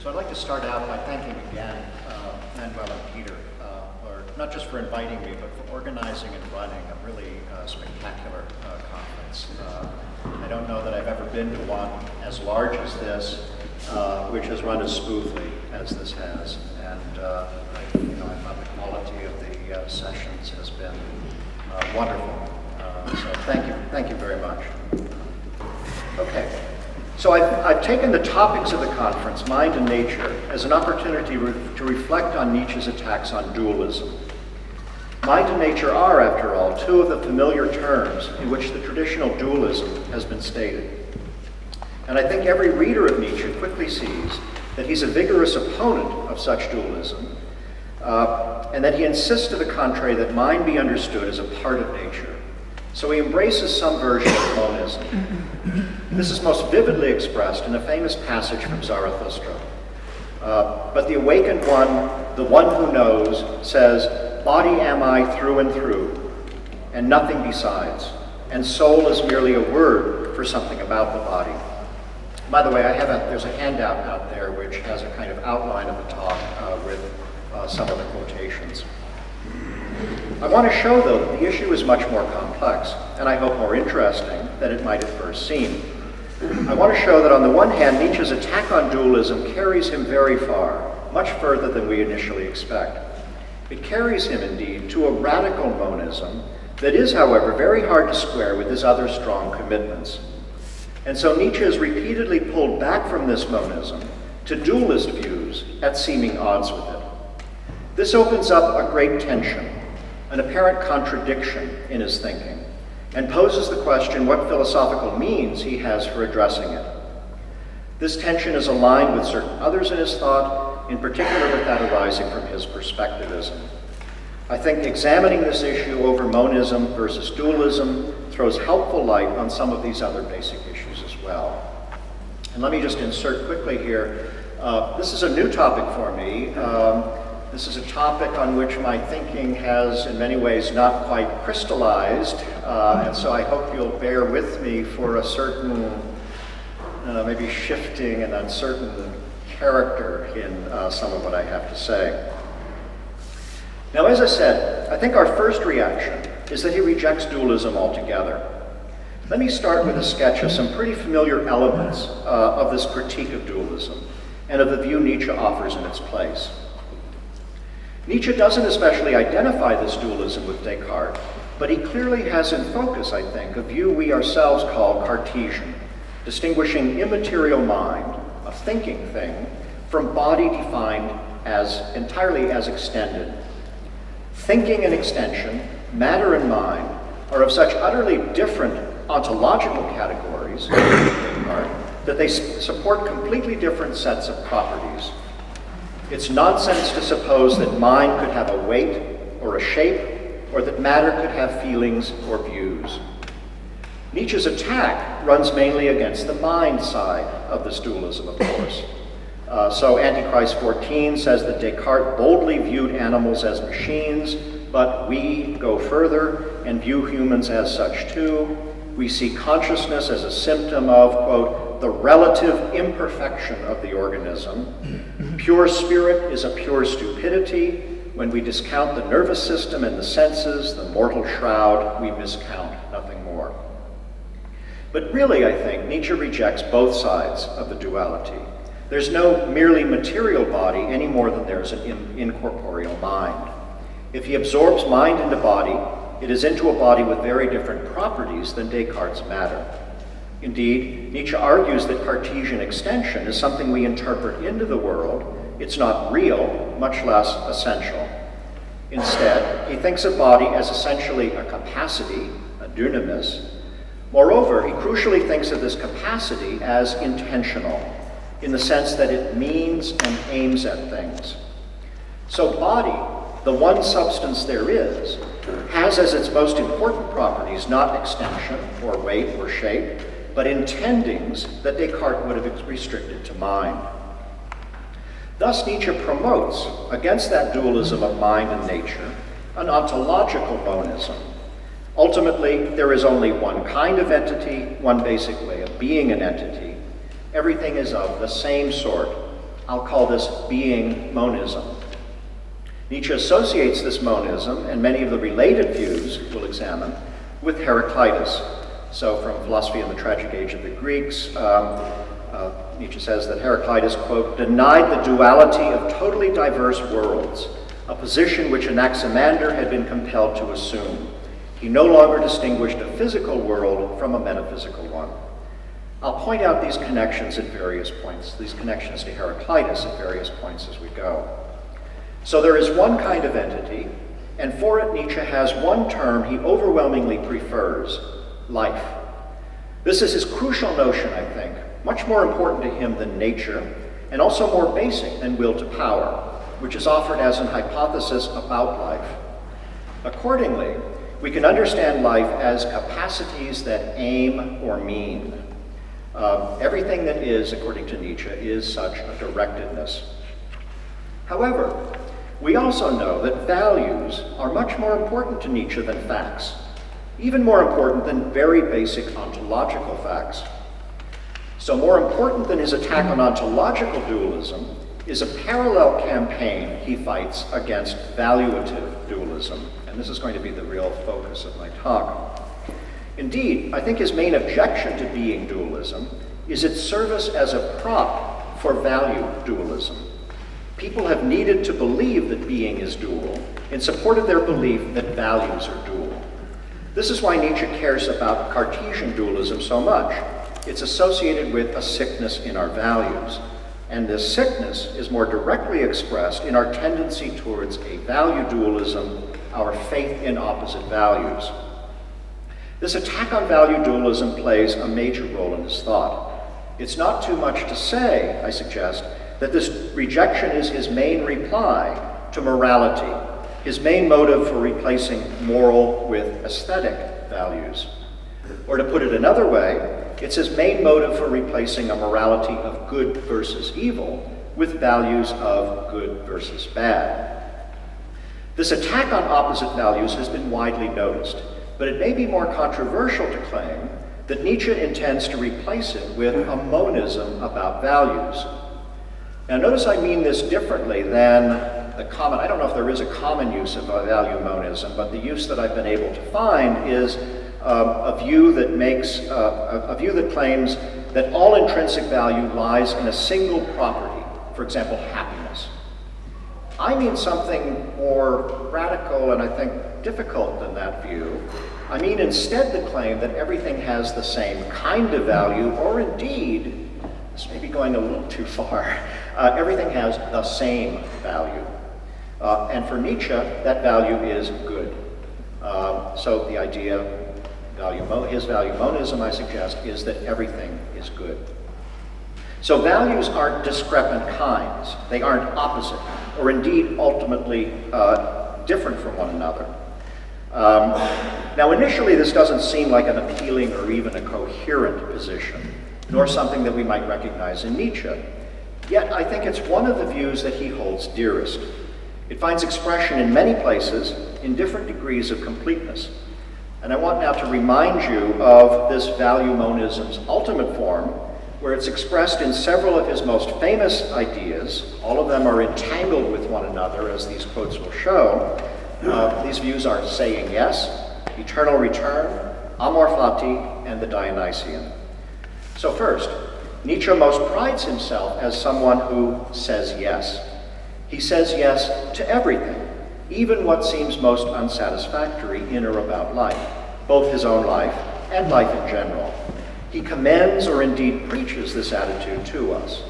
So I'd like to start out by thanking again Manuel and Peter, not just for inviting me, but for organizing and running a really spectacular conference. I don't know that I've ever been to one as large as this, which has run as smoothly as this has. And I thought the quality of the sessions has been wonderful. So thank you very much. Okay. So I've taken the topics of the conference, mind and nature, as an opportunity to reflect on Nietzsche's attacks on dualism. Mind and nature are, after all, two of the familiar terms in which the traditional dualism has been stated. And I think every reader of Nietzsche quickly sees that he's a vigorous opponent of such dualism, and that he insists to the contrary that mind be understood as a part of nature. So he embraces some version of monism. This is most vividly expressed in a famous passage from Zarathustra. But the awakened one, the one who knows, says, "Body am I through and through, and nothing besides, and soul is merely a word for something about the body." By the way, there's a handout out there which has a kind of outline of the talk with some of the quotations. I want to show, though, that the issue is much more complex, and I hope more interesting than it might at first seem. I want to show that on the one hand, Nietzsche's attack on dualism carries him very far, much further than we initially expect. It carries him, indeed, to a radical monism that is, however, very hard to square with his other strong commitments. And so Nietzsche has repeatedly pulled back from this monism to dualist views at seeming odds with it. This opens up a great tension, an apparent contradiction in his thinking, and poses the question what philosophical means he has for addressing it. This tension is aligned with certain others in his thought, in particular with that arising from his perspectivism. I think examining this issue over monism versus dualism throws helpful light on some of these other basic issues as well. And let me just insert quickly here, this is a new topic for me. This is a topic on which my thinking has, in many ways, not quite crystallized, and so I hope you'll bear with me for a certain, maybe shifting and uncertain character in some of what I have to say. Now, as I said, I think our first reaction is that he rejects dualism altogether. Let me start with a sketch of some pretty familiar elements of this critique of dualism and of the view Nietzsche offers in its place. Nietzsche doesn't especially identify this dualism with Descartes, but he clearly has in focus, I think, a view we ourselves call Cartesian, distinguishing immaterial mind, a thinking thing, from body defined entirely as extended. Thinking and extension, matter and mind, are of such utterly different ontological categories that they support completely different sets of properties. It's nonsense to suppose that mind could have a weight or a shape, or that matter could have feelings or views. Nietzsche's attack runs mainly against the mind side of this dualism, of course. So Antichrist 14 says that Descartes boldly viewed animals as machines, but we go further and view humans as such too. We see consciousness as a symptom of, quote, the relative imperfection of the organism. Pure spirit is a pure stupidity. When we discount the nervous system and the senses, the mortal shroud, we miscount, nothing more. But really, I think, Nietzsche rejects both sides of the duality. There's no merely material body any more than there's an incorporeal mind. If he absorbs mind into body, it is into a body with very different properties than Descartes' matter. Indeed, Nietzsche argues that Cartesian extension is something we interpret into the world. It's not real, much less essential. Instead, he thinks of body as essentially a capacity, a dunamis. Moreover, he crucially thinks of this capacity as intentional, in the sense that it means and aims at things. So body, the one substance there is, has as its most important properties not extension or weight or shape, but intendings that Descartes would have restricted to mind. Thus Nietzsche promotes, against that dualism of mind and nature, an ontological monism. Ultimately, there is only one kind of entity, one basic way of being an entity. Everything is of the same sort, I'll call this being monism. Nietzsche associates this monism and many of the related views we'll examine with Heraclitus. So from Philosophy in the Tragic Age of the Greeks, Nietzsche says that Heraclitus, quote, denied the duality of totally diverse worlds, a position which Anaximander had been compelled to assume. He no longer distinguished a physical world from a metaphysical one. I'll point out these connections at various points, these connections to Heraclitus at various points as we go. So there is one kind of entity, and for it Nietzsche has one term he overwhelmingly prefers, life. This is his crucial notion, I think, much more important to him than nature, and also more basic than will to power, which is offered as an hypothesis about life. Accordingly, we can understand life as capacities that aim or mean. Everything that is, according to Nietzsche, is such a directedness. However, we also know that values are much more important to Nietzsche than facts, even more important than very basic ontological facts. So more important than his attack on ontological dualism is a parallel campaign he fights against valuative dualism, and this is going to be the real focus of my talk. Indeed, I think his main objection to being dualism is its service as a prop for value dualism. People have needed to believe that being is dual in support of their belief that values are dual. This is why Nietzsche cares about Cartesian dualism so much. It's associated with a sickness in our values. And this sickness is more directly expressed in our tendency towards a value dualism, our faith in opposite values. This attack on value dualism plays a major role in his thought. It's not too much to say, I suggest, that this rejection is his main reply to morality, his main motive for replacing moral with aesthetic values. Or to put it another way, it's his main motive for replacing a morality of good versus evil with values of good versus bad. This attack on opposite values has been widely noticed, but it may be more controversial to claim that Nietzsche intends to replace it with a monism about values. Now notice I mean this differently than the common, I don't know if there is a common use of value monism, but the use that I've been able to find is a view that claims that all intrinsic value lies in a single property, for example, happiness. I mean something more radical and I think difficult than that view. I mean instead the claim that everything has the same kind of value, or indeed, this may be going a little too far, everything has the same value. And for Nietzsche, that value is good. So the idea, his value monism, I suggest, is that everything is good. So values aren't discrepant kinds. They aren't opposite, or indeed ultimately different from one another. Now initially this doesn't seem like an appealing or even a coherent position, nor something that we might recognize in Nietzsche. Yet I think it's one of the views that he holds dearest. It finds expression in many places in different degrees of completeness. And I want now to remind you of this value monism's ultimate form, where it's expressed in several of his most famous ideas. All of them are entangled with one another, as these quotes will show. These views are saying yes, eternal return, amor fati, and the Dionysian. So first, Nietzsche most prides himself as someone who says yes. He says yes to everything, even what seems most unsatisfactory in or about life, both his own life and life in general. He commends or indeed preaches this attitude to us.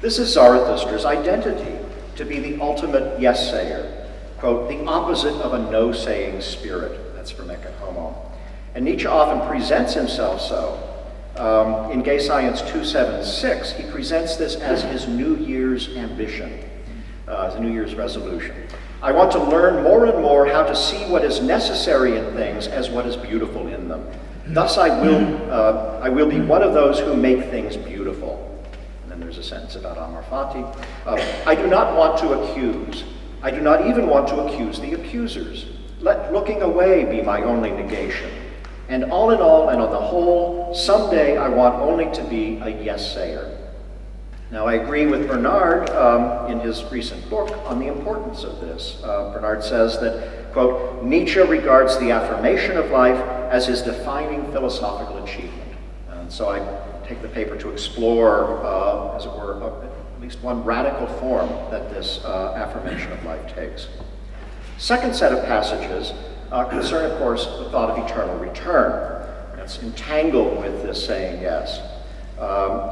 This is Zarathustra's identity, to be the ultimate yes-sayer, quote, the opposite of a no-saying spirit. That's from Ecce Homo. And Nietzsche often presents himself so. In Gay Science 276, he presents this as his New Year's ambition, his New Year's resolution. I want to learn more and more how to see what is necessary in things as what is beautiful in them. Thus I will be one of those who make things beautiful. And then there's a sentence about amor fati. I do not want to accuse. I do not even want to accuse the accusers. Let looking away be my only negation. And all in all and on the whole, someday I want only to be a yes-sayer. Now, I agree with Bernard in his recent book on the importance of this. Bernard says that, quote, Nietzsche regards the affirmation of life as his defining philosophical achievement. And so I take the paper to explore, as it were, at least one radical form that this affirmation of life takes. Second set of passages concern, of course, the thought of eternal return. That's entangled with this saying yes.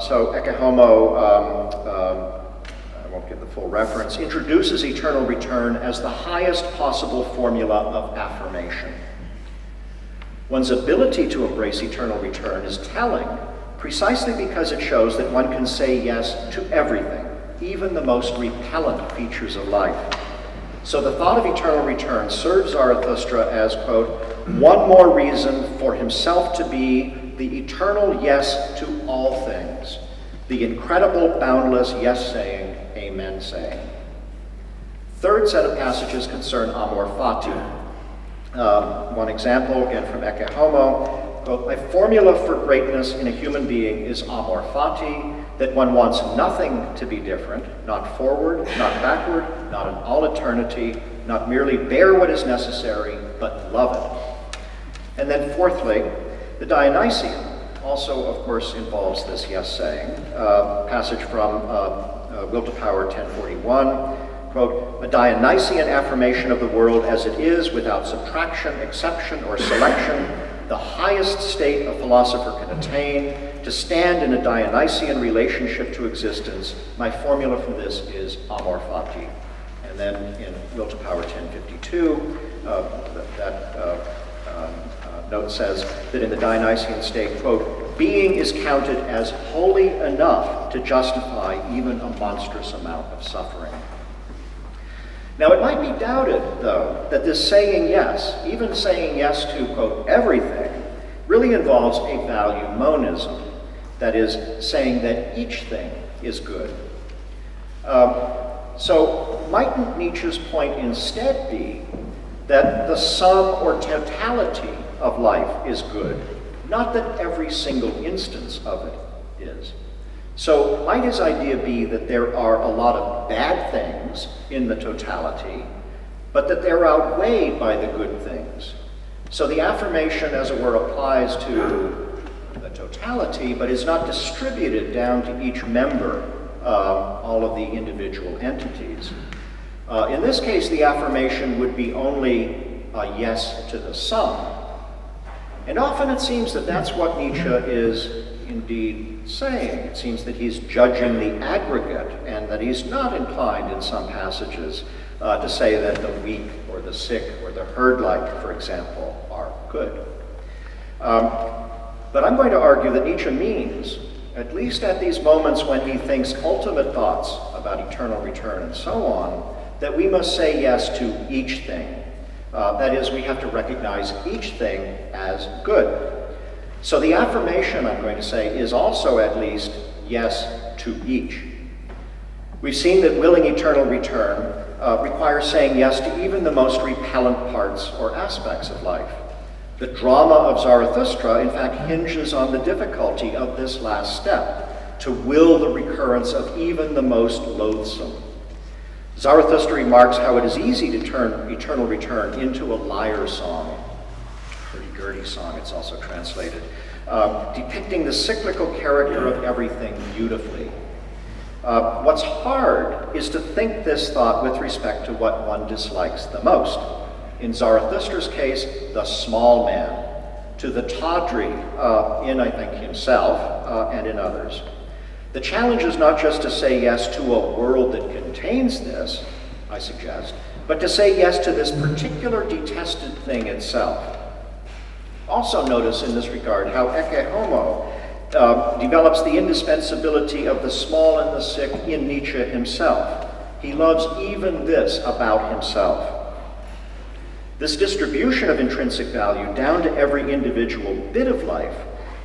So Ecce Homo, I won't give the full reference, introduces eternal return as the highest possible formula of affirmation. One's ability to embrace eternal return is telling, precisely because it shows that one can say yes to everything, even the most repellent features of life. So the thought of eternal return serves Zarathustra as, quote, one more reason for himself to be the eternal yes to all things, the incredible, boundless yes-saying, amen-saying. Third set of passages concern amor fati. One example, again from Ecce Homo, quote, my formula for greatness in a human being is amor fati, that one wants nothing to be different, not forward, not backward, not in all eternity, not merely bear what is necessary, but love it. And then fourthly, the Dionysian also, of course, involves this yes-saying. Passage from Will to Power 1041, quote, a Dionysian affirmation of the world as it is, without subtraction, exception, or selection, the highest state a philosopher can attain, to stand in a Dionysian relationship to existence. My formula for this is amor fati. And then in Will to Power 1052, note says that in the Dionysian state, quote, being is counted as holy enough to justify even a monstrous amount of suffering. Now, it might be doubted, though, that this saying yes, even saying yes to, quote, everything, really involves a value monism, that is, saying that each thing is good. So mightn't Nietzsche's point instead be that the sum or totality of life is good, not that every single instance of it is? So might his idea be that there are a lot of bad things in the totality, but that they're outweighed by the good things? So the affirmation, as it were, applies to the totality, but is not distributed down to each member, all of the individual entities. In this case, the affirmation would be only a yes to the sum. And often it seems that that's what Nietzsche is indeed saying. It seems that he's judging the aggregate, and that he's not inclined in some passages to say that the weak or the sick or the herd-like, for example, are good. But I'm going to argue that Nietzsche means, at least at these moments when he thinks ultimate thoughts about eternal return and so on, that we must say yes to each thing. That is, we have to recognize each thing as good. So the affirmation, I'm going to say, is also at least yes to each. We've seen that willing eternal return requires saying yes to even the most repellent parts or aspects of life. The drama of Zarathustra, in fact, hinges on the difficulty of this last step, to will the recurrence of even the most loathsome. Zarathustra remarks how it is easy to turn eternal return into a liar song, hurdy-gurdy song, it's also translated, depicting the cyclical character of everything beautifully. What's hard is to think this thought with respect to what one dislikes the most. In Zarathustra's case, the small man, to the tawdry in, I think, himself and in others. The challenge is not just to say yes to a world that contains this, I suggest, but to say yes to this particular detested thing itself. Also notice in this regard how Ecce Homo develops the indispensability of the small and the sick in Nietzsche himself. He loves even this about himself. This distribution of intrinsic value down to every individual bit of life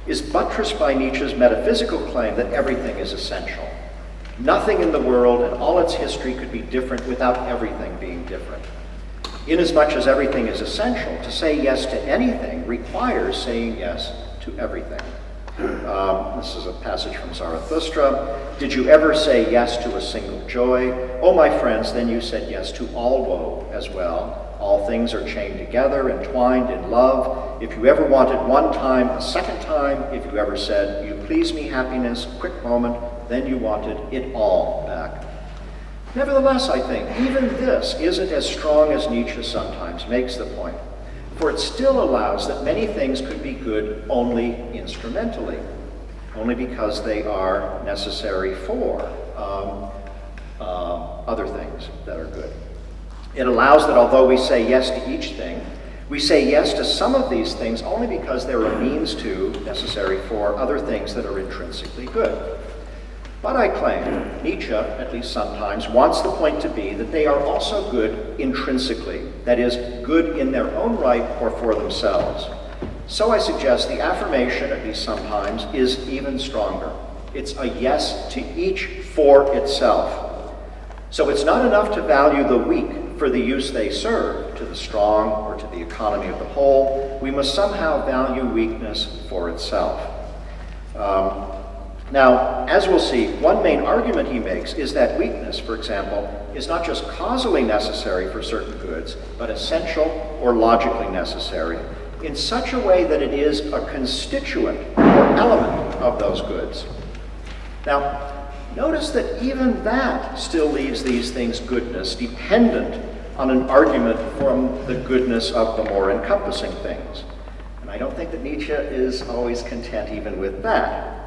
is buttressed by Nietzsche's metaphysical claim that everything is essential. Nothing in the world and all its history could be different without everything being different. Inasmuch as everything is essential, to say yes to anything requires saying yes to everything. This is a passage from Zarathustra. Did you ever say yes to a single joy? Oh, my friends, then you said yes to all woe as well. All things are chained together, entwined in love. If you ever wanted one time, a second time, if you ever said, you please me, happiness, quick moment, then you wanted it all back. Nevertheless, I think, even this isn't as strong as Nietzsche sometimes makes the point, for it still allows that many things could be good only instrumentally, only because they are necessary for other things that are good. It allows that although we say yes to each thing, we say yes to some of these things only because they're a means to, necessary for, other things that are intrinsically good. But I claim, Nietzsche, at least sometimes, wants the point to be that they are also good intrinsically, that is, good in their own right or for themselves. So I suggest the affirmation, at least sometimes, is even stronger. It's a yes to each for itself. So it's not enough to value the weak for the use they serve, to the strong or to the economy of the whole. We must somehow value weakness for itself. Now, as we'll see, one main argument he makes is that weakness, for example, is not just causally necessary for certain goods, but essential or logically necessary, in such a way that it is a constituent or element of those goods. Now, notice that even that still leaves these things' goodness dependent on an argument from the goodness of the more encompassing things. And I don't think that Nietzsche is always content even with that.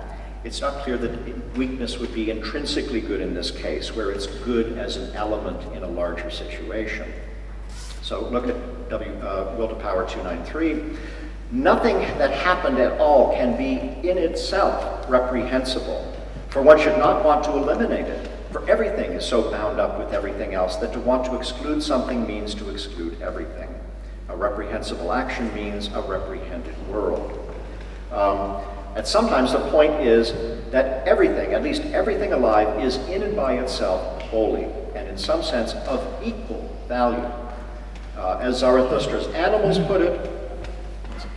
It's not clear that weakness would be intrinsically good in this case, where it's good as an element in a larger situation. So look at Will to Power 293. Nothing that happened at all can be in itself reprehensible, for one should not want to eliminate it, for everything is so bound up with everything else that to want to exclude something means to exclude everything. A reprehensible action means a reprehended world. And sometimes the point is that everything, at least everything alive, is in and by itself holy, and in some sense of equal value. As Zarathustra's animals put it,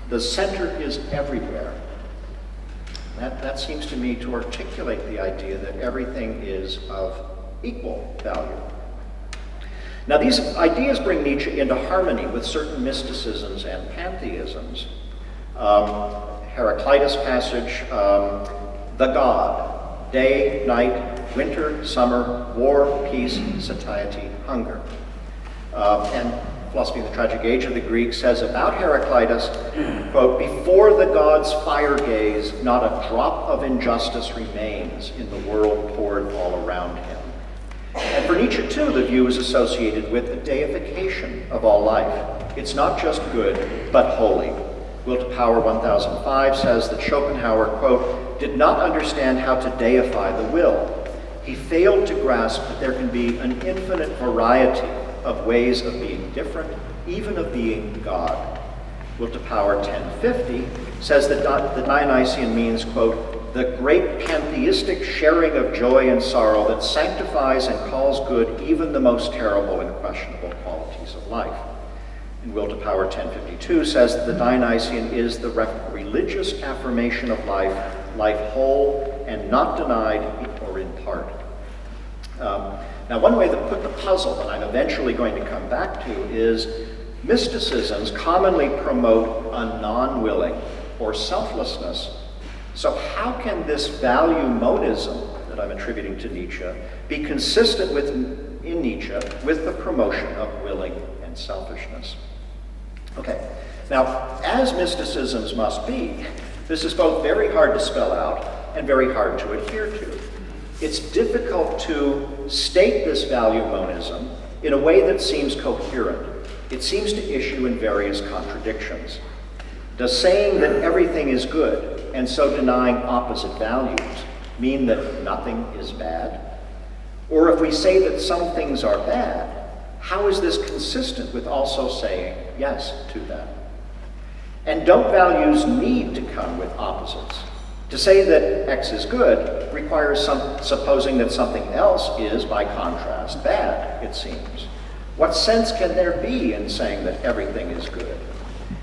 the center is everywhere. That seems to me to articulate the idea that everything is of equal value. Now, these ideas bring Nietzsche into harmony with certain mysticisms and pantheisms. Heraclitus passage, the God, day, night, winter, summer, war, peace, satiety, hunger. And Philosophy of the Tragic Age of the Greeks says about Heraclitus, quote, before the gods' fire gaze, not a drop of injustice remains in the world poured all around him. And for Nietzsche, too, the view is associated with the deification of all life. It's not just good, but holy. Will to Power 1005 says that Schopenhauer, quote, did not understand how to deify the will. He failed to grasp that there can be an infinite variety of ways of being different, even of being God. Will to Power 1050 says that the Dionysian means, quote, the great pantheistic sharing of joy and sorrow that sanctifies and calls good even the most terrible and questionable qualities of life. And Will to Power 1052 says that the Dionysian is the religious affirmation of life, life whole and not denied or in part. Now, one way to put the puzzle that I'm eventually going to come back to is mysticisms commonly promote a non-willing or selflessness. So how can this value monism that I'm attributing to Nietzsche be consistent with, in Nietzsche, with the promotion of willing and selfishness? Okay, now, as mysticisms must be, this is both very hard to spell out and very hard to adhere to. It's difficult to state this value monism in a way that seems coherent. It seems to issue in various contradictions. Does saying that everything is good and so denying opposite values mean that nothing is bad? Or if we say that some things are bad, how is this consistent with also saying yes to them? And don't values need to come with opposites? To say that X is good requires supposing that something else is, by contrast, bad, it seems. What sense can there be in saying that everything is good?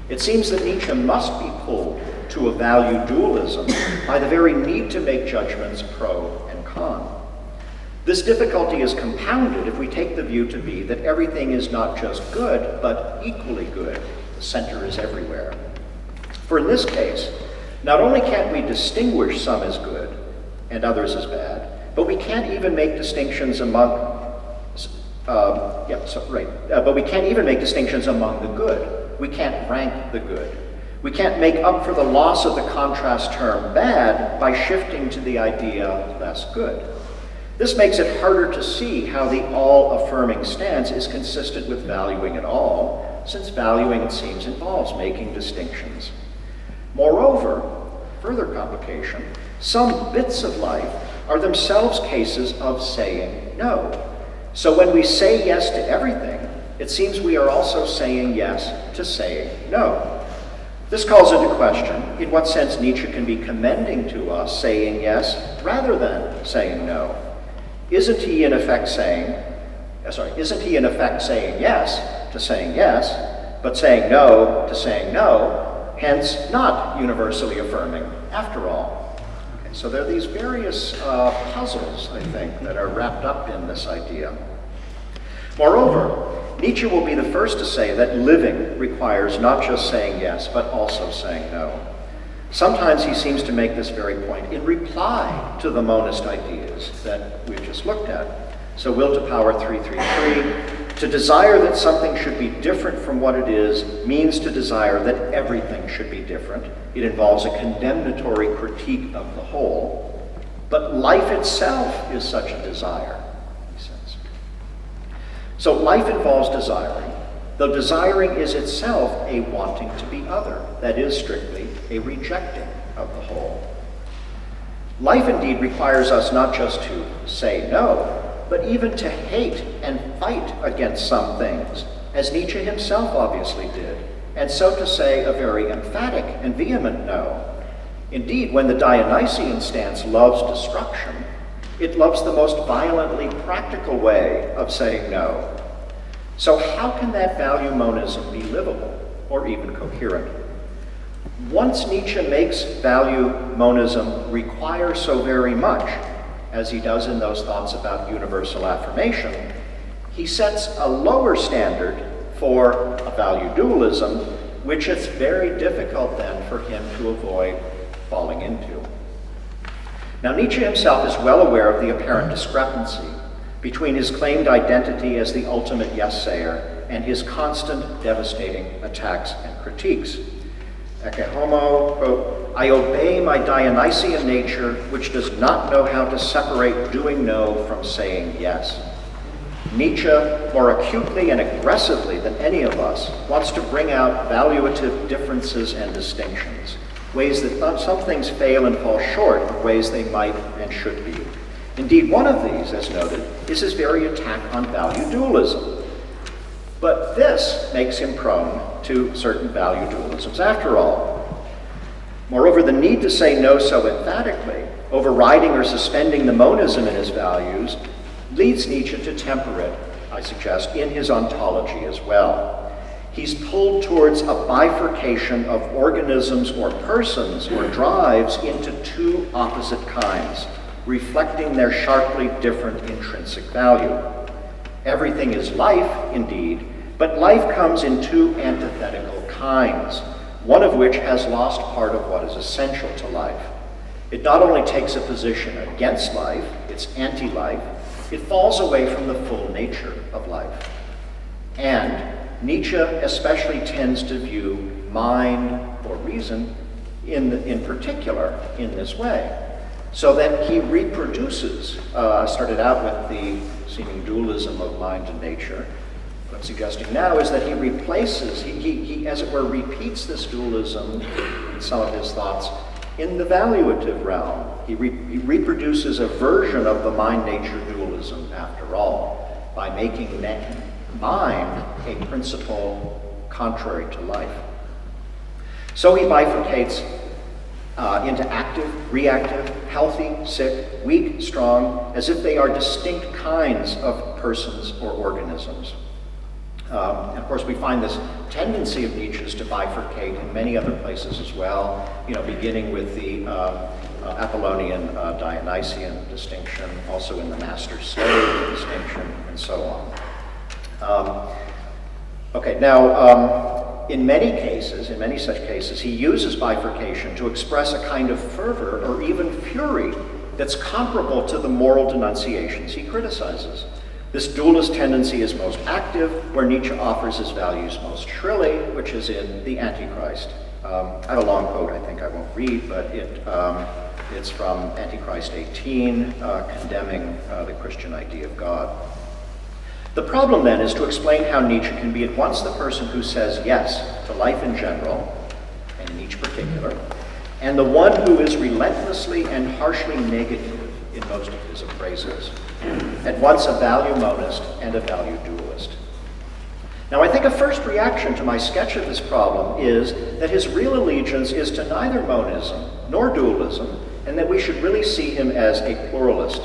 It seems that Nietzsche must be pulled to a value dualism by the very need to make judgments pro and con. This difficulty is compounded if we take the view to be that everything is not just good, but equally good. The center is everywhere. For in this case, not only can't we distinguish some as good and others as bad, but we can't even make distinctions among but we can't even make distinctions among the good. We can't rank the good. We can't make up for the loss of the contrast term bad by shifting to the idea less good. This makes it harder to see how the all-affirming stance is consistent with valuing at all, since valuing, it seems, involves making distinctions. Moreover, further complication, some bits of life are themselves cases of saying no. So when we say yes to everything, it seems we are also saying yes to saying no. This calls into question in what sense Nietzsche can be commending to us saying yes rather than saying no. Isn't he in effect saying yes to saying yes, but saying no to saying no, hence not universally affirming after all? So there are these various puzzles, I think, that are wrapped up in this idea. Moreover, Nietzsche will be the first to say that living requires not just saying yes, but also saying no. Sometimes he seems to make this very point in reply to the monist ideas that we just looked at. So will to power 333, to desire that something should be different from what it is means to desire that everything should be different. It involves a condemnatory critique of the whole. But life itself is such a desire, he says. So life involves desiring, though desiring is itself a wanting to be other, that is strictly a rejecting of the whole. Life indeed requires us not just to say no, but even to hate and fight against some things, as Nietzsche himself obviously did, and so to say a very emphatic and vehement no. Indeed, when the Dionysian stance loves destruction, it loves the most violently practical way of saying no. So how can that value monism be livable or even coherent? Once Nietzsche makes value monism require so very much, as he does in those thoughts about universal affirmation, he sets a lower standard for a value dualism, which it's very difficult then for him to avoid falling into. Now, Nietzsche himself is well aware of the apparent discrepancy between his claimed identity as the ultimate yes-sayer and his constant devastating attacks and critiques. Ecce homo, quote, I obey my Dionysian nature, which does not know how to separate doing no from saying yes. Nietzsche, more acutely and aggressively than any of us, wants to bring out valuative differences and distinctions, ways that some things fail and fall short of ways they might and should be. Indeed, one of these, as noted, is his very attack on value dualism. But this makes him prone to certain value dualisms after all. Moreover, the need to say no so emphatically, overriding or suspending the monism in his values, leads Nietzsche to temper it, I suggest, in his ontology as well. He's pulled towards a bifurcation of organisms or persons or drives into two opposite kinds, reflecting their sharply different intrinsic value. Everything is life, indeed, but life comes in two antithetical kinds, one of which has lost part of what is essential to life. It not only takes a position against life, it's anti-life, it falls away from the full nature of life. And Nietzsche especially tends to view mind or reason in particular in this way, so that he reproduces, started out with the seeming dualism of mind and nature. What I'm suggesting now is that he replaces, he as it were repeats this dualism in some of his thoughts in the valuative realm. He reproduces a version of the mind-nature dualism after all, by making mind a principle contrary to life. So he bifurcates into active, reactive, healthy, sick, weak, strong, as if they are distinct kinds of persons or organisms. And of course, we find this tendency of Nietzsche's to bifurcate in many other places as well, beginning with the Apollonian Dionysian distinction, also in the master-slave distinction, and so on. In many such cases, he uses bifurcation to express a kind of fervor or even fury that's comparable to the moral denunciations he criticizes. This dualist tendency is most active where Nietzsche offers his values most shrilly, which is in The Antichrist. I have a long quote I think I won't read, but it's from Antichrist 18, condemning the Christian idea of God. The problem then is to explain how Nietzsche can be at once the person who says yes to life in general, and Nietzsche particular, and the one who is relentlessly and harshly negative in most of his appraisals, at once a value monist and a value dualist. Now, I think a first reaction to my sketch of this problem is that his real allegiance is to neither monism nor dualism, and that we should really see him as a pluralist.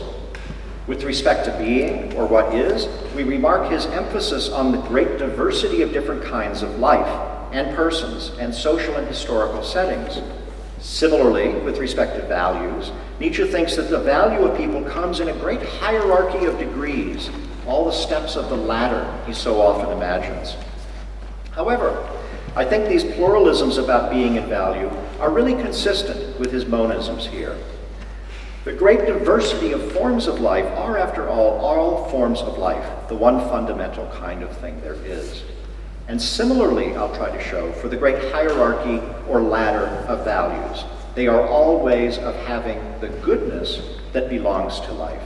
With respect to being, or what is, we remark his emphasis on the great diversity of different kinds of life and persons and social and historical settings. Similarly, with respect to values, Nietzsche thinks that the value of people comes in a great hierarchy of degrees, all the steps of the ladder he so often imagines. However, I think these pluralisms about being and value are really consistent with his monisms here. The great diversity of forms of life are, after all forms of life, the one fundamental kind of thing there is. And similarly, I'll try to show, for the great hierarchy or ladder of values, they are all ways of having the goodness that belongs to life.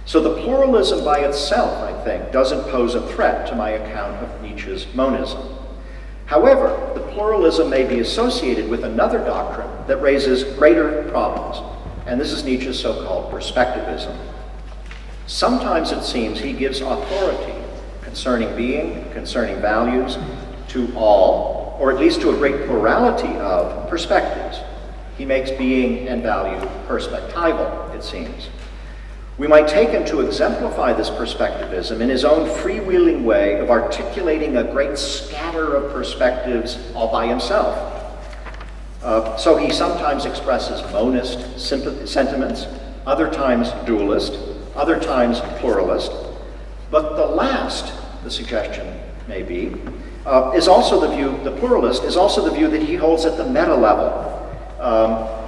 So the pluralism by itself, I think, doesn't pose a threat to my account of Nietzsche's monism. However, the pluralism may be associated with another doctrine that raises greater problems, and this is Nietzsche's so-called perspectivism. Sometimes it seems he gives authority concerning being, concerning values, to all, or at least to a great plurality of perspectives. He makes being and value perspectival, it seems. We might take him to exemplify this perspectivism in his own freewheeling way of articulating a great scatter of perspectives all by himself. So he sometimes expresses monist sentiments, other times dualist, other times pluralist. But the last, the suggestion may be, is also the view, the pluralist is also the view that he holds at the meta level.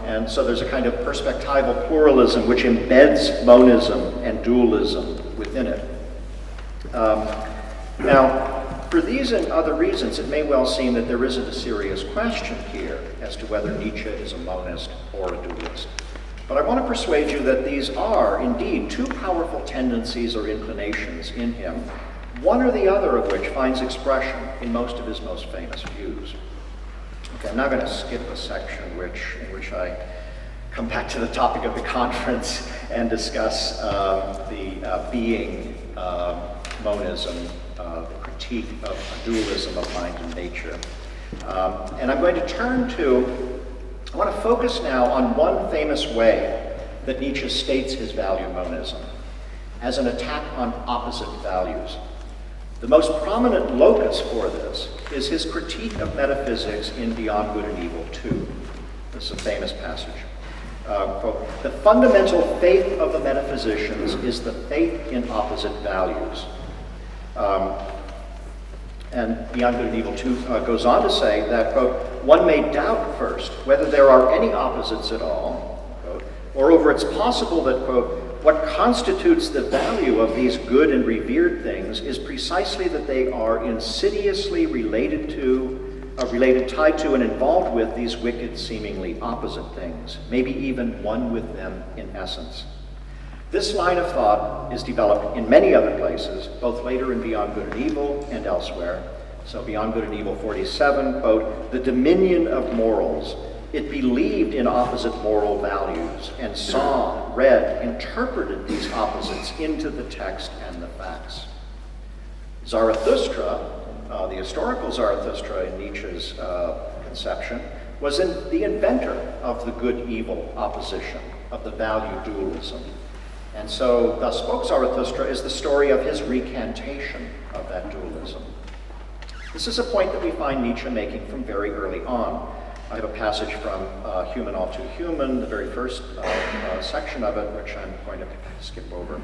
And so there's a kind of perspectival pluralism which embeds monism and dualism within it. Now, for these and other reasons, it may well seem that there isn't a serious question here as to whether Nietzsche is a monist or a dualist. But I want to persuade you that these are, indeed, two powerful tendencies or inclinations in him, one or the other of which finds expression in most of his most famous views. Okay, I'm now going to skip a section in which I come back to the topic of the conference and discuss the being monism, the critique of dualism of mind and nature. And I'm going to I want to focus now on one famous way that Nietzsche states his value monism, as an attack on opposite values. The most prominent locus for this is his critique of metaphysics in Beyond Good and Evil 2. This is a famous passage. Quote, "The fundamental faith of the metaphysicians is the faith in opposite values." And Beyond Good and Evil 2 goes on to say that, quote, "One may doubt first whether there are any opposites at all, quote, moreover it's possible that, quote, what constitutes the value of these good and revered things is precisely that they are insidiously tied to and involved with these wicked, seemingly opposite things, maybe even one with them in essence." This line of thought is developed in many other places, both later in Beyond Good and Evil and elsewhere. So Beyond Good and Evil 47, quote, "The dominion of morals. It believed in opposite moral values and saw, read, interpreted these opposites into the text and the facts." Zarathustra, the historical Zarathustra in Nietzsche's conception, was the inventor of the good-evil opposition, of the value dualism. And so, Thus Spoke Zarathustra is the story of his recantation of that dualism. This is a point that we find Nietzsche making from very early on. I have a passage from Human All Too Human, the very first section of it, which I'm going to skip over.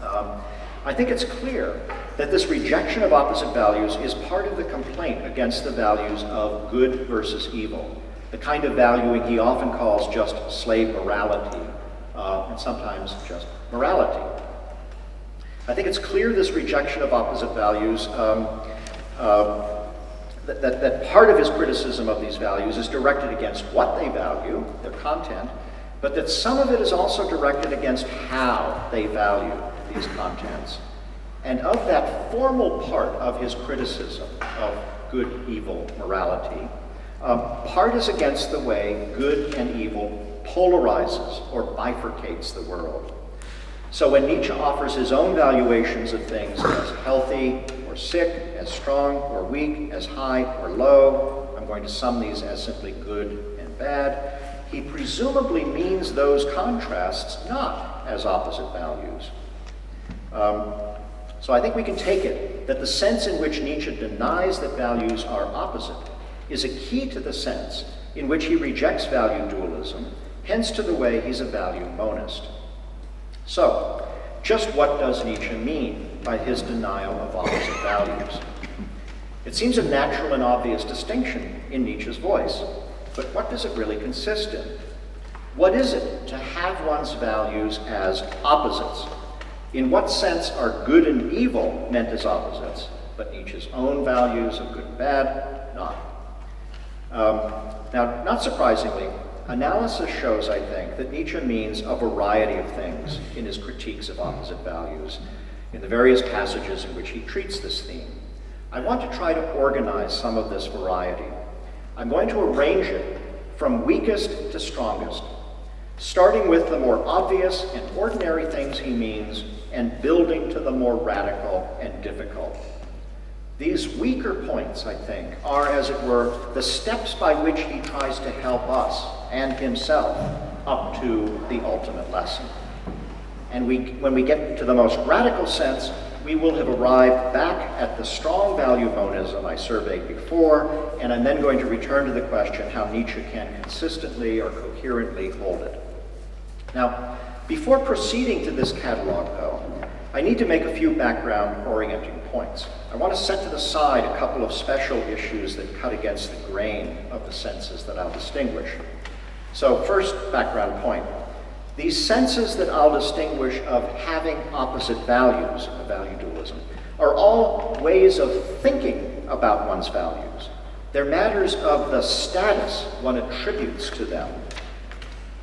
I think it's clear that this rejection of opposite values is part of the complaint against the values of good versus evil, the kind of valuing he often calls just slave morality, and sometimes just morality. I think it's clear this rejection of opposite values, that part of his criticism of these values is directed against what they value, their content, but that some of it is also directed against how they value these contents. And of that formal part of his criticism of good, evil, morality, part is against the way good and evil polarizes or bifurcates the world. So when Nietzsche offers his own valuations of things as healthy or sick, as strong or weak, as high or low, I'm going to sum these as simply good and bad, he presumably means those contrasts not as opposite values. So I think we can take it that the sense in which Nietzsche denies that values are opposite is a key to the sense in which he rejects value dualism, hence to the way he's a value monist. So, just what does Nietzsche mean by his denial of opposite values? It seems a natural and obvious distinction in Nietzsche's voice, but what does it really consist in? What is it to have one's values as opposites? In what sense are good and evil meant as opposites, but Nietzsche's own values of good and bad, not? Now, not surprisingly, analysis shows, I think, that Nietzsche means a variety of things in his critiques of opposite values, in the various passages in which he treats this theme. I want to try to organize some of this variety. I'm going to arrange it from weakest to strongest, starting with the more obvious and ordinary things he means and building to the more radical and difficult. These weaker points, I think, are, as it were, the steps by which he tries to help us and himself up to the ultimate lesson. And when we get to the most radical sense, we will have arrived back at the strong value monism I surveyed before, and I'm then going to return to the question how Nietzsche can consistently or coherently hold it. Now, before proceeding to this catalog, though, I need to make a few background orienting points. I want to set to the side a couple of special issues that cut against the grain of the senses that I'll distinguish. So first, background point. These senses that I'll distinguish of having opposite values, a value dualism, are all ways of thinking about one's values. They're matters of the status one attributes to them.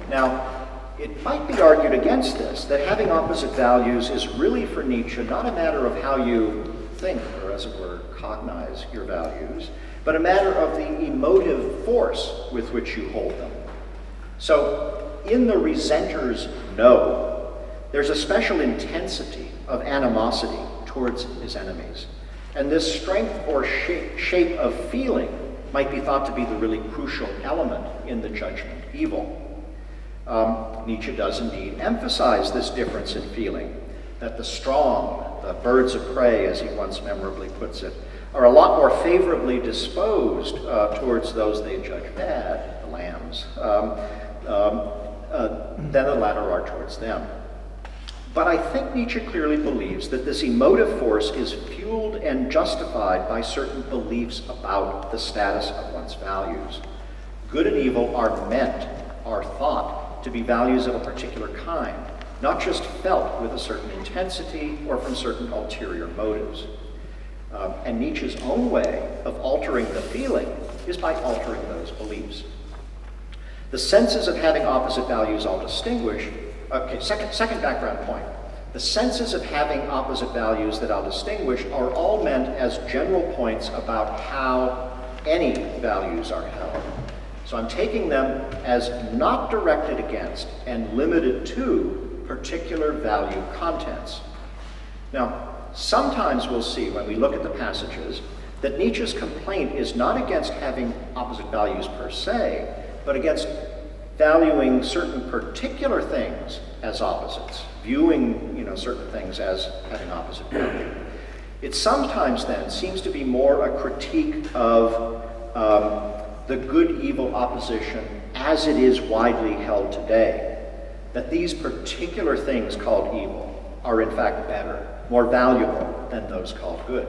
Now, it might be argued against this, that having opposite values is really for Nietzsche not a matter of how you think, or as it were, cognize your values, but a matter of the emotive force with which you hold them. So, in the resenter's no, there's a special intensity of animosity towards his enemies. And this strength or shape of feeling might be thought to be the really crucial element in the judgment evil. Nietzsche does indeed emphasize this difference in feeling, that the strong, the birds of prey, as he once memorably puts it, are a lot more favorably disposed towards those they judge bad, the lambs, than the latter are towards them. But I think Nietzsche clearly believes that this emotive force is fueled and justified by certain beliefs about the status of one's values. Good and evil are meant, are thought, to be values of a particular kind, not just felt with a certain intensity or from certain ulterior motives. And Nietzsche's own way of altering the feeling is by altering those beliefs. The senses of having opposite values I'll distinguish. Okay, second background point. The senses of having opposite values that I'll distinguish are all meant as general points about how any values are held. So I'm taking them as not directed against and limited to particular value contents. Now, sometimes we'll see when we look at the passages that Nietzsche's complaint is not against having opposite values per se, but against valuing certain particular things as opposites, viewing certain things as having opposite value. It sometimes then seems to be more a critique of the good-evil opposition as it is widely held today, that these particular things called evil are in fact better, more valuable than those called good.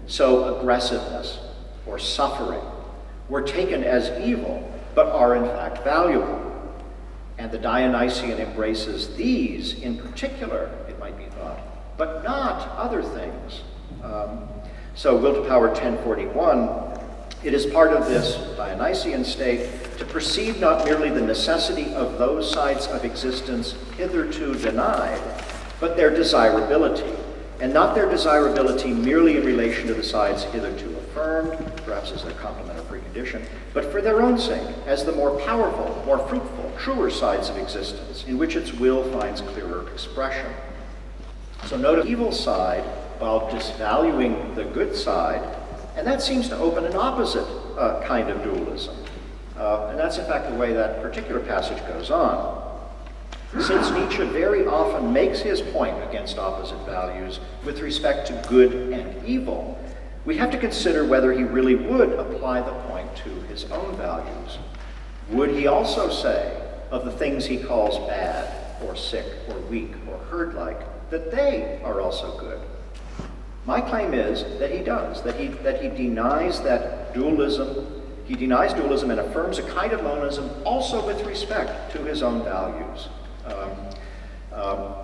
So aggressiveness or suffering were taken as evil, but are in fact valuable. And the Dionysian embraces these in particular, it might be thought, but not other things. So Will to Power 1041, it is part of this Dionysian state to perceive not merely the necessity of those sides of existence hitherto denied, but their desirability, and not their desirability merely in relation to the sides hitherto affirmed, perhaps as their complement or precondition, but for their own sake, as the more powerful, more fruitful, truer sides of existence, in which its will finds clearer expression. So note the evil side, while disvaluing the good side, and that seems to open an opposite kind of dualism. And that's in fact the way that particular passage goes on. Since Nietzsche very often makes his point against opposite values with respect to good and evil, we have to consider whether he really would apply the point to his own values. Would he also say of the things he calls bad, or sick, or weak, or herd-like, that they are also good? My claim is that he does, that he denies that dualism. He denies dualism and affirms a kind of monism also with respect to his own values.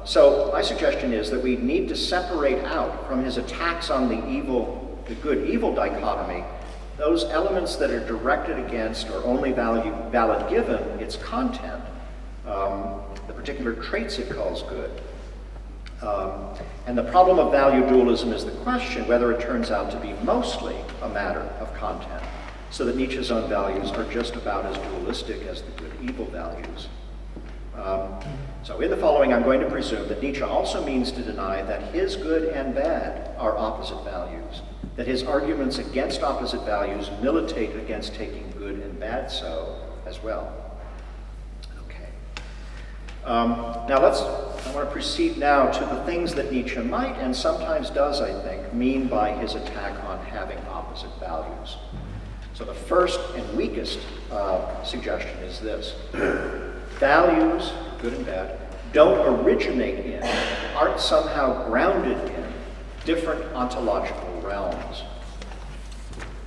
So my suggestion is that we need to separate out from his attacks on the good-evil dichotomy, those elements that are directed against or only valid given its content, the particular traits it calls good. And the problem of value dualism is the question whether it turns out to be mostly a matter of content, so that Nietzsche's own values are just about as dualistic as the good-evil values. So in the following, I'm going to presume that Nietzsche also means to deny that his good and bad are opposite values, that his arguments against opposite values militate against taking good and bad so as well. Okay. Now I want to proceed now to the things that Nietzsche might, and sometimes does, I think, mean by his attack on having opposite values. So the first and weakest suggestion is this. Values, good and bad, don't originate in, aren't somehow grounded in different ontological realms.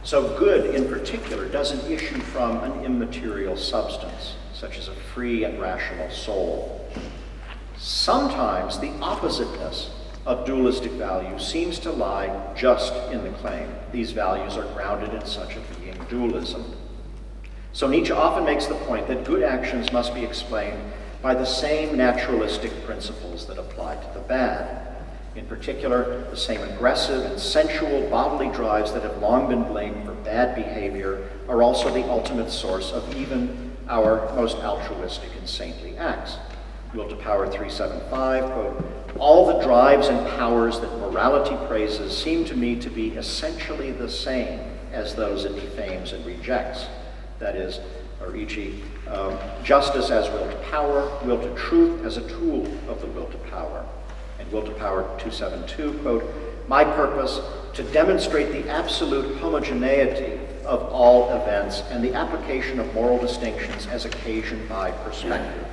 So good, in particular, doesn't issue from an immaterial substance, such as a free and rational soul. Sometimes the oppositeness of dualistic values seems to lie just in the claim. These values are grounded in such a being dualism. So Nietzsche often makes the point that good actions must be explained by the same naturalistic principles that apply to the bad. In particular, the same aggressive and sensual bodily drives that have long been blamed for bad behavior are also the ultimate source of even our most altruistic and saintly acts. Will to Power 375, quote, "All the drives and powers that morality praises seem to me to be essentially the same as those it defames and rejects." That is, Orici, justice as will to power, will to truth as a tool of the will to power. And Will to Power 272, quote, "My purpose, to demonstrate the absolute homogeneity of all events and the application of moral distinctions as occasioned by perspective.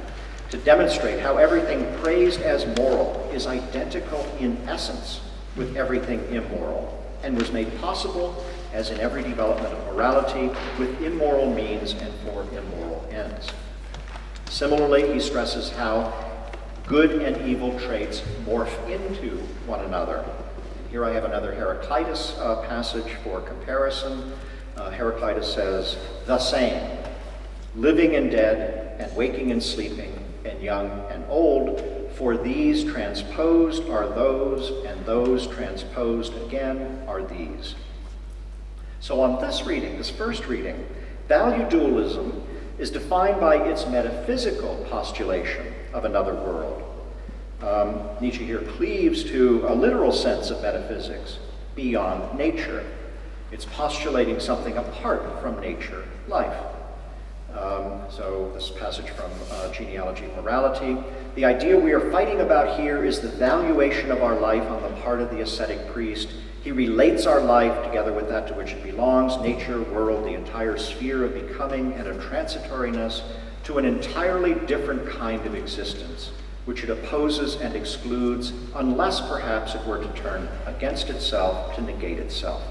To demonstrate how everything praised as moral is identical in essence with everything immoral, and was made possible, as in every development of morality, with immoral means and for immoral ends." Similarly, he stresses how good and evil traits morph into one another. And here I have another Heraclitus passage for comparison. Heraclitus says, "The same, living and dead, and waking and sleeping, and young and old, for these transposed are those, and those transposed again are these." So on this reading, this first reading, value dualism is defined by its metaphysical postulation of another world. Nietzsche here cleaves to a literal sense of metaphysics beyond nature. It's postulating something apart from nature, life. So this passage from Genealogy of Morality. The idea we are fighting about here is the valuation of our life on the part of the ascetic priest. He relates our life, together with that to which it belongs, nature, world, the entire sphere of becoming and of transitoriness, to an entirely different kind of existence, which it opposes and excludes, unless perhaps it were to turn against itself to negate itself.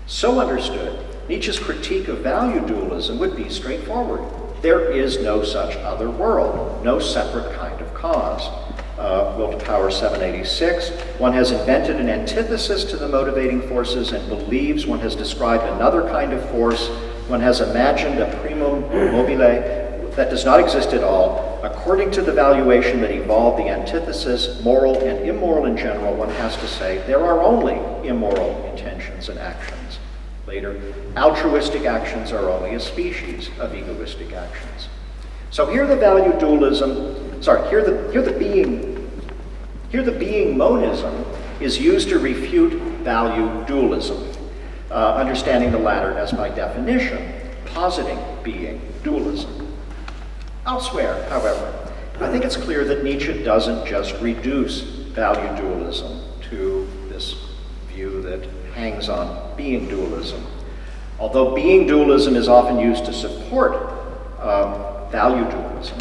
So understood, Nietzsche's critique of value dualism would be straightforward. There is no such other world, no separate kind of cause. Will to Power 786, one has invented an antithesis to the motivating forces and believes one has described another kind of force. One has imagined a primum mobile that does not exist at all. According to the valuation that evolved the antithesis, moral and immoral in general, one has to say there are only immoral intentions and actions. Later, altruistic actions are only a species of egoistic actions. So here the value dualism, here the being monism is used to refute value dualism, understanding the latter as by definition, positing being dualism. Elsewhere, however, I think it's clear that Nietzsche doesn't just reduce value dualism to this view that hangs on being dualism. Although being dualism is often used to support value dualism,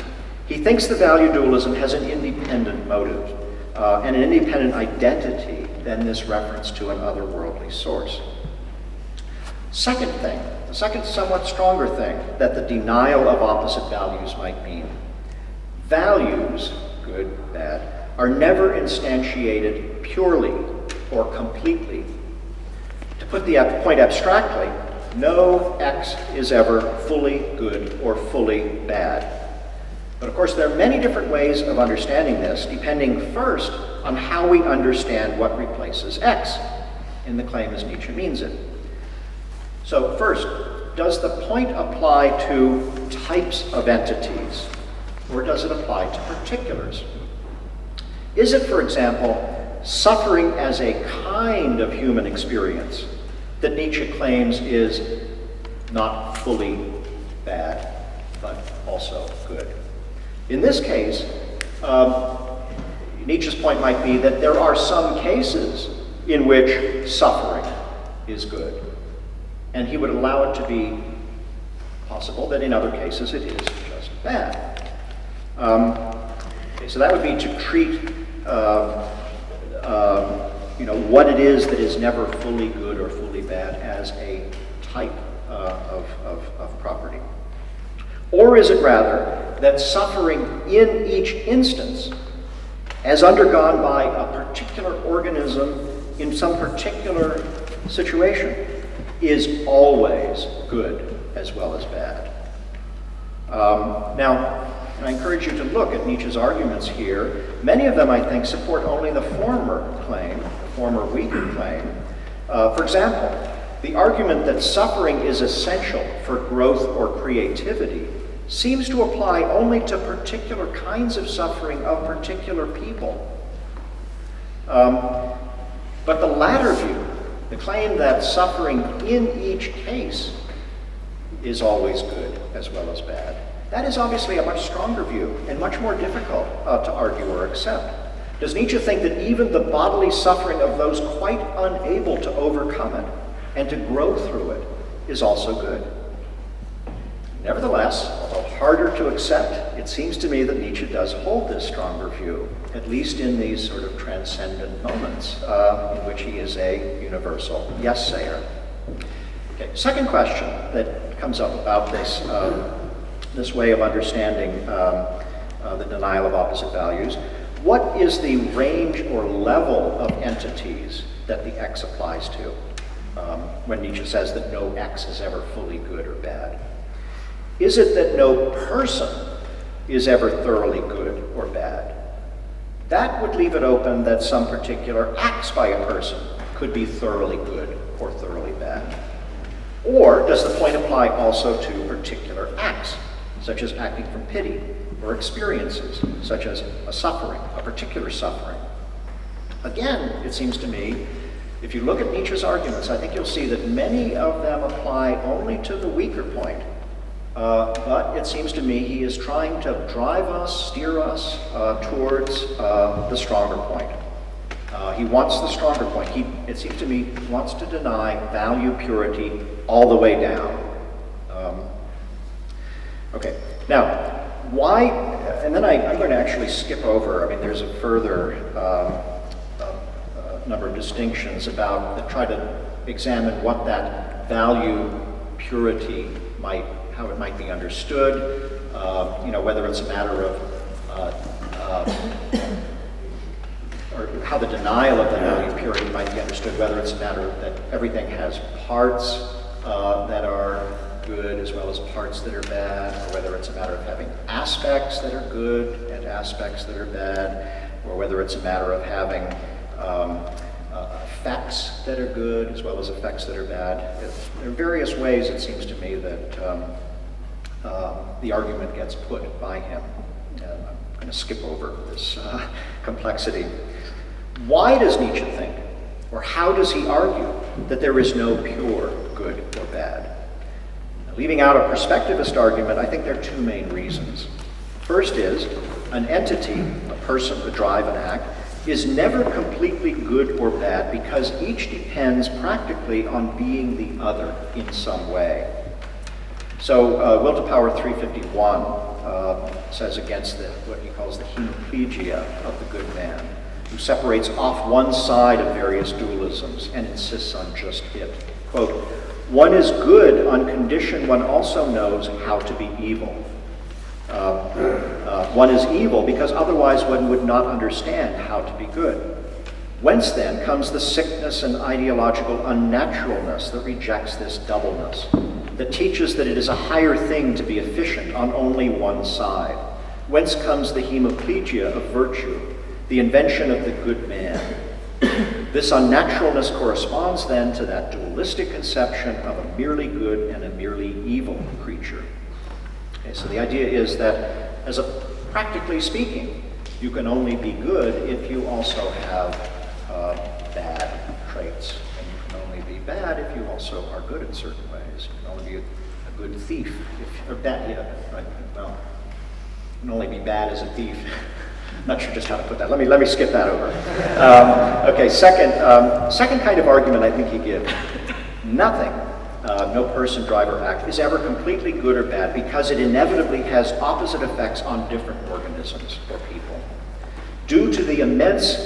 he thinks the value dualism has an independent motive and an independent identity than this reference to an otherworldly source. The second somewhat stronger thing that the denial of opposite values might mean. Values, good, bad, are never instantiated purely or completely. To put the point abstractly, no X is ever fully good or fully bad. But of course, there are many different ways of understanding this, depending first on how we understand what replaces X, in the claim as Nietzsche means it. So first, does the point apply to types of entities, or does it apply to particulars? Is it, for example, suffering as a kind of human experience that Nietzsche claims is not fully bad, but also good? In this case, Nietzsche's point might be that there are some cases in which suffering is good, and he would allow it to be possible that in other cases it is just bad. Okay, so that would be to treat what it is that is never fully good or fully bad as a type of property. Or is it rather that suffering in each instance, as undergone by a particular organism in some particular situation, is always good as well as bad? Now, I encourage you to look at Nietzsche's arguments here. Many of them, I think, support only the former claim, the former weaker claim. For example, the argument that suffering is essential for growth or creativity seems to apply only to particular kinds of suffering of particular people. But the latter view, the claim that suffering in each case is always good as well as bad, that is obviously a much stronger view and much more difficult to argue or accept. Does Nietzsche think that even the bodily suffering of those quite unable to overcome it and to grow through it is also good? Nevertheless, although harder to accept, it seems to me that Nietzsche does hold this stronger view, at least in these sort of transcendent moments in which he is a universal yes-sayer. Okay, second question that comes up about this way of understanding the denial of opposite values. What is the range or level of entities that the X applies to when Nietzsche says that no X is ever fully good or bad? Is it that no person is ever thoroughly good or bad? That would leave it open that some particular acts by a person could be thoroughly good or thoroughly bad. Or does the point apply also to particular acts, such as acting from pity, or experiences, such as a particular suffering? Again, it seems to me, if you look at Nietzsche's arguments, I think you'll see that many of them apply only to the weaker point, But it seems to me he is trying to drive us, steer us towards the stronger point. He wants the stronger point. It seems to me, wants to deny value purity all the way down. Okay, now, why, and then I'm going to actually skip over, I mean, there's a further number of distinctions about, try to examine what that value purity how it might be understood, whether it's a matter of, or how the denial of the value purity might be understood, whether it's a matter that everything has parts that are good as well as parts that are bad, or whether it's a matter of having aspects that are good and aspects that are bad, or whether it's a matter of having effects that are good as well as effects that are bad. There are various ways, it seems to me, that the argument gets put by him. And I'm going to skip over this complexity. Why does Nietzsche think, or how does he argue, that there is no pure good or bad? Leaving out a perspectivist argument, I think there are two main reasons. First is, an entity, a person, a drive, an act, is never completely good or bad because each depends practically on being the other in some way. So Will to Power 351 says against what he calls the hemiplegia of the good man, who separates off one side of various dualisms and insists on just it. Quote, "One is good on condition one also knows how to be evil. One is evil because otherwise one would not understand how to be good. Whence then comes the sickness and ideological unnaturalness that rejects this doubleness, that teaches that it is a higher thing to be efficient on only one side? Whence comes the hemiplegia of virtue, the invention of the good man? This unnaturalness corresponds then to that dualistic conception of a merely good and a merely evil creature." Okay, so the idea is that, practically speaking, you can only be good if you also have bad traits. And you can only be bad if you also are good in certain ways. You can only be a good thief, or bad, yeah, right, well, you can only be bad as a thief. Not sure just how to put that. Let me skip that over. Okay, second kind of argument I think you give. Nothing, no person, drive, or act, is ever completely good or bad because it inevitably has opposite effects on different organisms or people. Due to the immense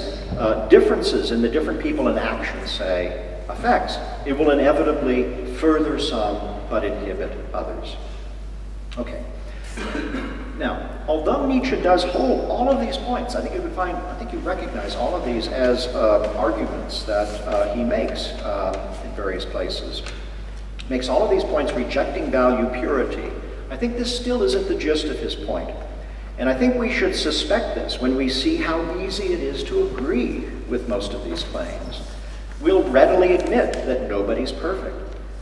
differences in the different people and actions, say, effects, it will inevitably further some but inhibit others. Okay. Now, although Nietzsche does hold all of these points, I think you recognize all of these as arguments that he makes in various places. Makes all of these points rejecting value purity. I think this still isn't the gist of his point. And I think we should suspect this when we see how easy it is to agree with most of these claims. We'll readily admit that nobody's perfect.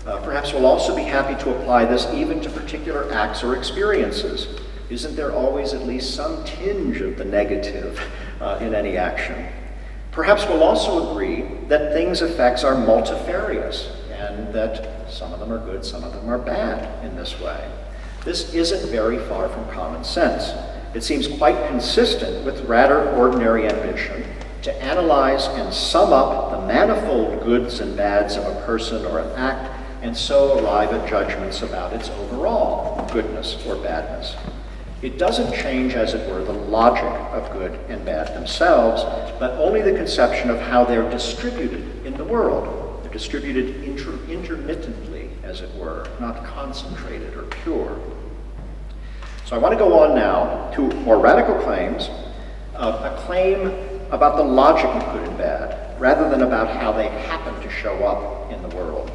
Perhaps we'll also be happy to apply this even to particular acts or experiences. Isn't there always at least some tinge of the negative in any action? Perhaps we'll also agree that things' effects are multifarious and that some of them are good, some of them are bad in this way. This isn't very far from common sense. It seems quite consistent with rather ordinary ambition to analyze and sum up the manifold goods and bads of a person or an act and so arrive at judgments about its overall goodness or badness. It doesn't change, as it were, the logic of good and bad themselves, but only the conception of how they're distributed in the world. They're distributed intermittently, as it were, not concentrated or pure. So I want to go on now to more radical claims, a claim about the logic of good and bad, rather than about how they happen to show up in the world.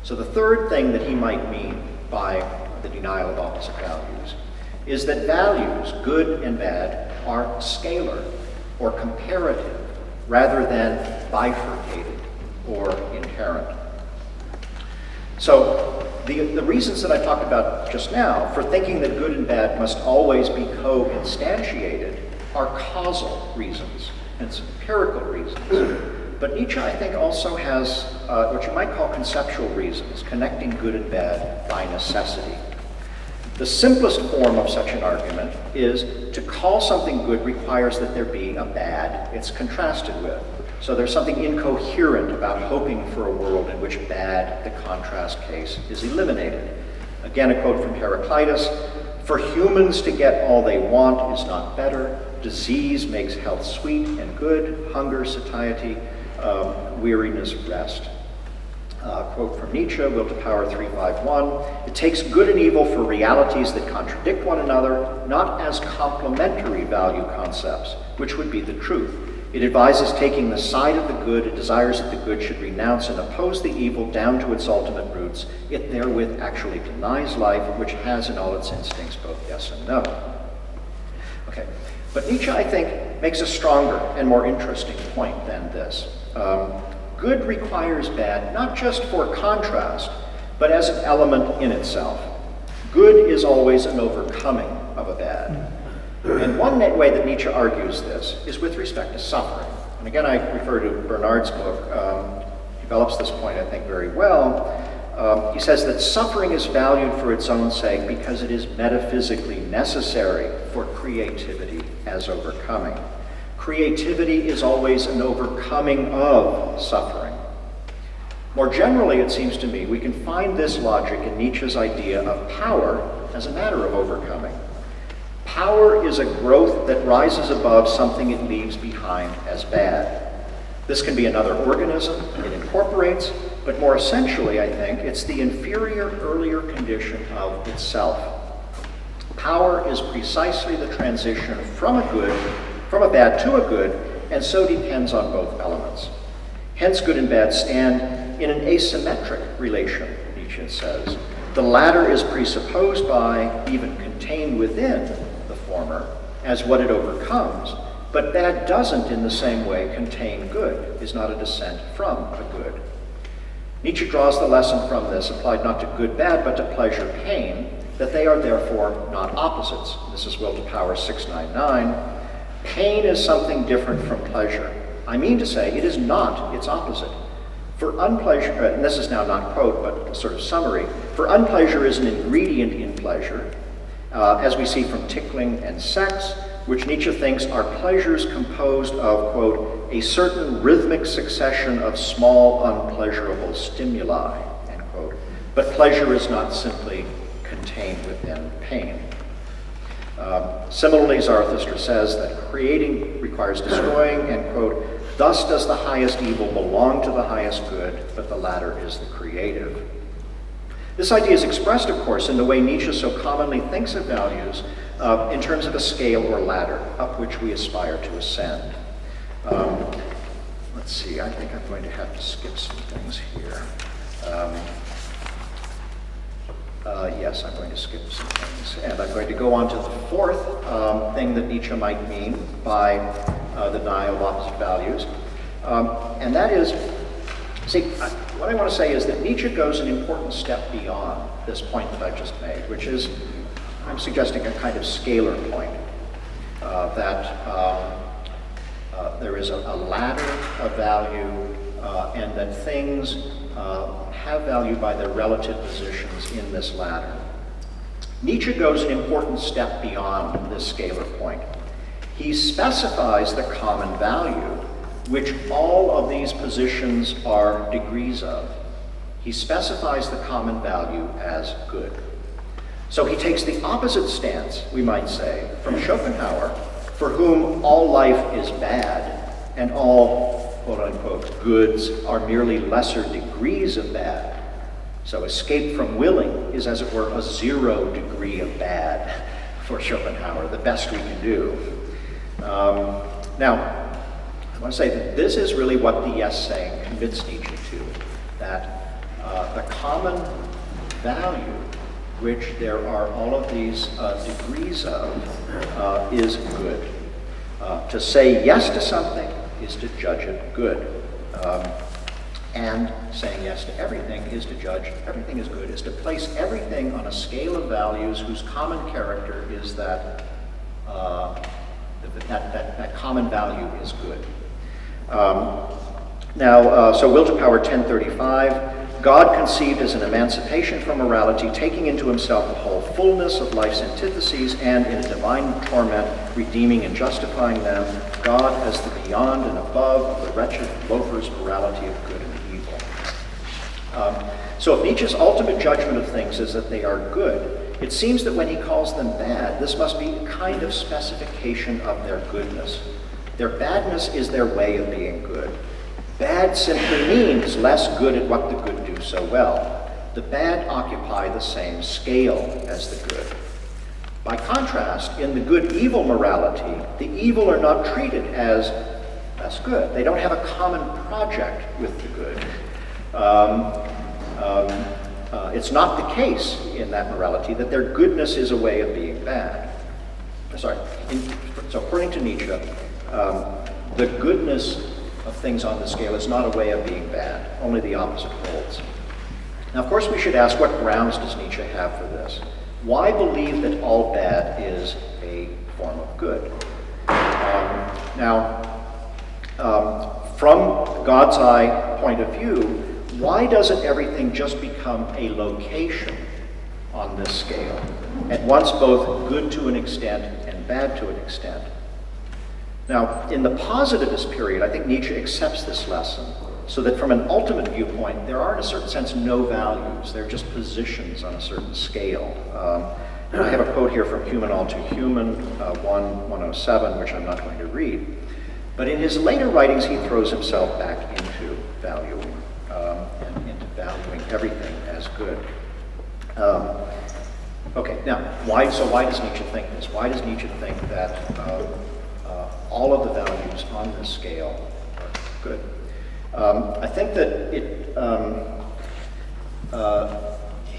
So the third thing that he might mean by the denial of opposite values is that values, good and bad, are scalar or comparative rather than bifurcated or inherent. So the reasons that I talked about just now for thinking that good and bad must always be co-instantiated are causal reasons and some empirical reasons. But Nietzsche, I think, also has what you might call conceptual reasons, connecting good and bad by necessity. The simplest form of such an argument is to call something good requires that there be a bad it's contrasted with. So there's something incoherent about hoping for a world in which bad, the contrast case, is eliminated. Again, a quote from Heraclitus, "For humans to get all they want is not better. Disease makes health sweet and good, hunger, satiety, weariness, rest." Quote from Nietzsche, Will to Power 351, "It takes good and evil for realities that contradict one another, not as complementary value concepts, which would be the truth. It advises taking the side of the good, it desires that the good should renounce and oppose the evil down to its ultimate roots. It therewith actually denies life, which has in all its instincts both yes and no." Okay, but Nietzsche, I think, makes a stronger and more interesting point than this. Good requires bad, not just for contrast, but as an element in itself. Good is always an overcoming of a bad. And one way that Nietzsche argues this is with respect to suffering. And again, I refer to Bernard's book, develops this point, I think, very well. He says that suffering is valued for its own sake because it is metaphysically necessary for creativity as overcoming. Creativity is always an overcoming of suffering. More generally, it seems to me, we can find this logic in Nietzsche's idea of power as a matter of overcoming. Power is a growth that rises above something it leaves behind as bad. This can be another organism it incorporates, but more essentially, I think, it's the inferior earlier condition of itself. Power is precisely the transition from a bad to a good, and so depends on both elements. Hence, good and bad stand in an asymmetric relation, Nietzsche says. The latter is presupposed by, even contained within, the former as what it overcomes, but bad doesn't in the same way contain good, is not a descent from a good. Nietzsche draws the lesson from this, applied not to good, bad, but to pleasure, pain, that they are therefore not opposites. This is Will to Power 699. Pain is something different from pleasure. I mean to say, it is not its opposite. For unpleasure, and this is now not quote, but a sort of summary, for unpleasure is an ingredient in pleasure, as we see from tickling and sex, which Nietzsche thinks are pleasures composed of, quote, a certain rhythmic succession of small unpleasurable stimuli, end quote. But pleasure is not simply contained within pain. Similarly, Zarathustra says that creating requires destroying, and quote, thus does the highest evil belong to the highest good, but the latter is the creative. This idea is expressed, of course, in the way Nietzsche so commonly thinks of values in terms of a scale or ladder up which we aspire to ascend. Let's see, I think I'm going to have to skip some things here. Yes, I'm going to skip some things. And I'm going to go on to the fourth thing that Nietzsche might mean by the denial of opposite values. And that is, see, what I want to say is that Nietzsche goes an important step beyond this point that I've just made, which is, I'm suggesting a kind of scalar point, that there is a ladder of value, and that things have value by their relative positions in this ladder. Nietzsche goes an important step beyond this scalar point. He specifies the common value, which all of these positions are degrees of. He specifies the common value as good. So he takes the opposite stance, we might say, from Schopenhauer, for whom all life is bad and all, quote unquote, goods are merely lesser degrees of bad. So escape from willing is, as it were, a 0 degree of bad for Schopenhauer, the best we can do. Now, I want to say that this is really what the yes saying convinced Nietzsche to, that the common value, which there are all of these degrees of, is good. To say yes to something is to judge it good. And saying yes to everything is to judge everything as good, is to place everything on a scale of values whose common character is that that common value is good. So Will to Power 1035, God conceived as an emancipation from morality, taking into himself the whole fullness of life's antitheses, and in a divine torment, redeeming and justifying them, God as the beyond and above of the wretched loafer's morality of good and evil. So if Nietzsche's ultimate judgment of things is that they are good, it seems that when he calls them bad, this must be a kind of specification of their goodness. Their badness is their way of being good. Bad simply means less good at what the good do so well. The bad occupy the same scale as the good. By contrast, in the good-evil morality, the evil are not treated as less good. They don't have a common project with the good. It's not the case in that morality that their goodness is a way of being bad. So according to Nietzsche, the goodness of things on the scale is not a way of being bad. Only the opposite holds. Now, of course, we should ask, what grounds does Nietzsche have for this? Why believe that all bad is a form of good? From God's eye point of view, why doesn't everything just become a location on this scale, at once both good to an extent and bad to an extent? Now, in the positivist period, I think Nietzsche accepts this lesson, so that from an ultimate viewpoint, there are, in a certain sense, no values. They're just positions on a certain scale. I have a quote here from Human All Too Human, 1:107, which I'm not going to read. But in his later writings, he throws himself back into valuing, and into valuing everything as good. Okay, now, why does Nietzsche think this? Why does Nietzsche think that all of the values on this scale are good? I think that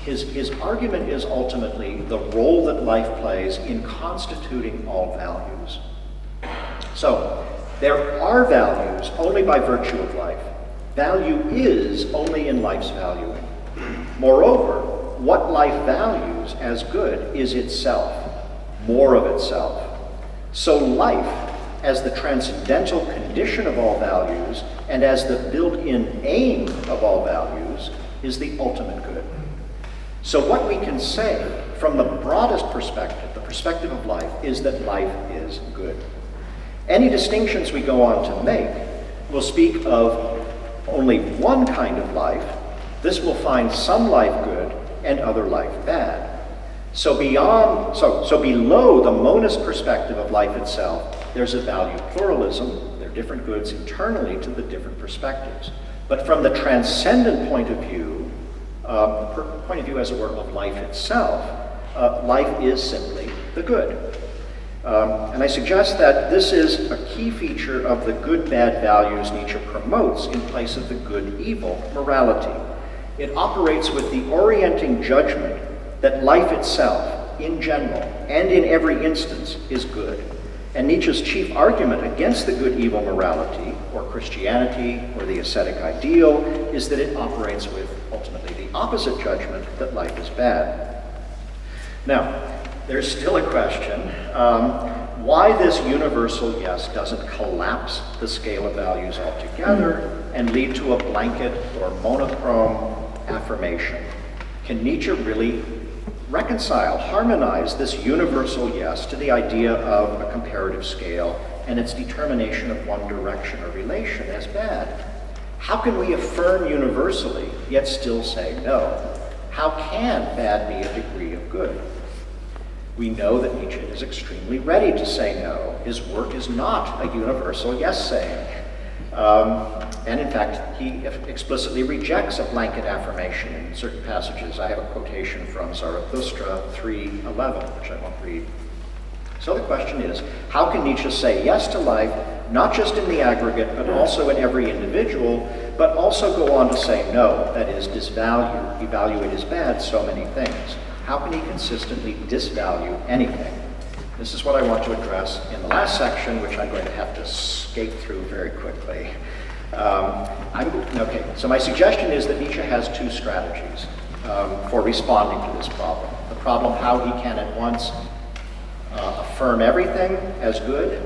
his argument is ultimately the role that life plays in constituting all values. So, there are values only by virtue of life. Value is only in life's valuing. Moreover, what life values as good is itself, more of itself. So life, as the transcendental condition of all values, and as the built-in aim of all values, is the ultimate good. So what we can say from the broadest perspective, the perspective of life, is that life is good. Any distinctions we go on to make will speak of only one kind of life. This will find some life good and other life bad. So below the monist perspective of life itself, there's a value pluralism. There are different goods internally to the different perspectives. But from the transcendent point of view, as it were, of life itself, life is simply the good. And I suggest that this is a key feature of the good-bad values Nietzsche promotes in place of the good-evil morality. It operates with the orienting judgment that life itself, in general, and in every instance, is good. And Nietzsche's chief argument against the good-evil morality, or Christianity, or the ascetic ideal, is that it operates with, ultimately, the opposite judgment that life is bad. Now, there's still a question, why this universal yes doesn't collapse the scale of values altogether and lead to a blanket or monochrome affirmation. Can Nietzsche really reconcile, harmonize this universal yes to the idea of a comparative scale and its determination of one direction or relation as bad? How can we affirm universally, yet still say no? How can bad be a degree of good? We know that Nietzsche is extremely ready to say no. His work is not a universal yes saying. And in fact, he explicitly rejects a blanket affirmation in certain passages. I have a quotation from Zarathustra 3:11, which I won't read. So the question is, how can Nietzsche say yes to life, not just in the aggregate, but also in every individual, but also go on to say no, that is, disvalue, evaluate as bad so many things? How can he consistently disvalue anything? This is what I want to address in the last section, which I'm going to have to skate through very quickly. So my suggestion is that Nietzsche has two strategies for responding to this problem. The problem how he can at once affirm everything as good,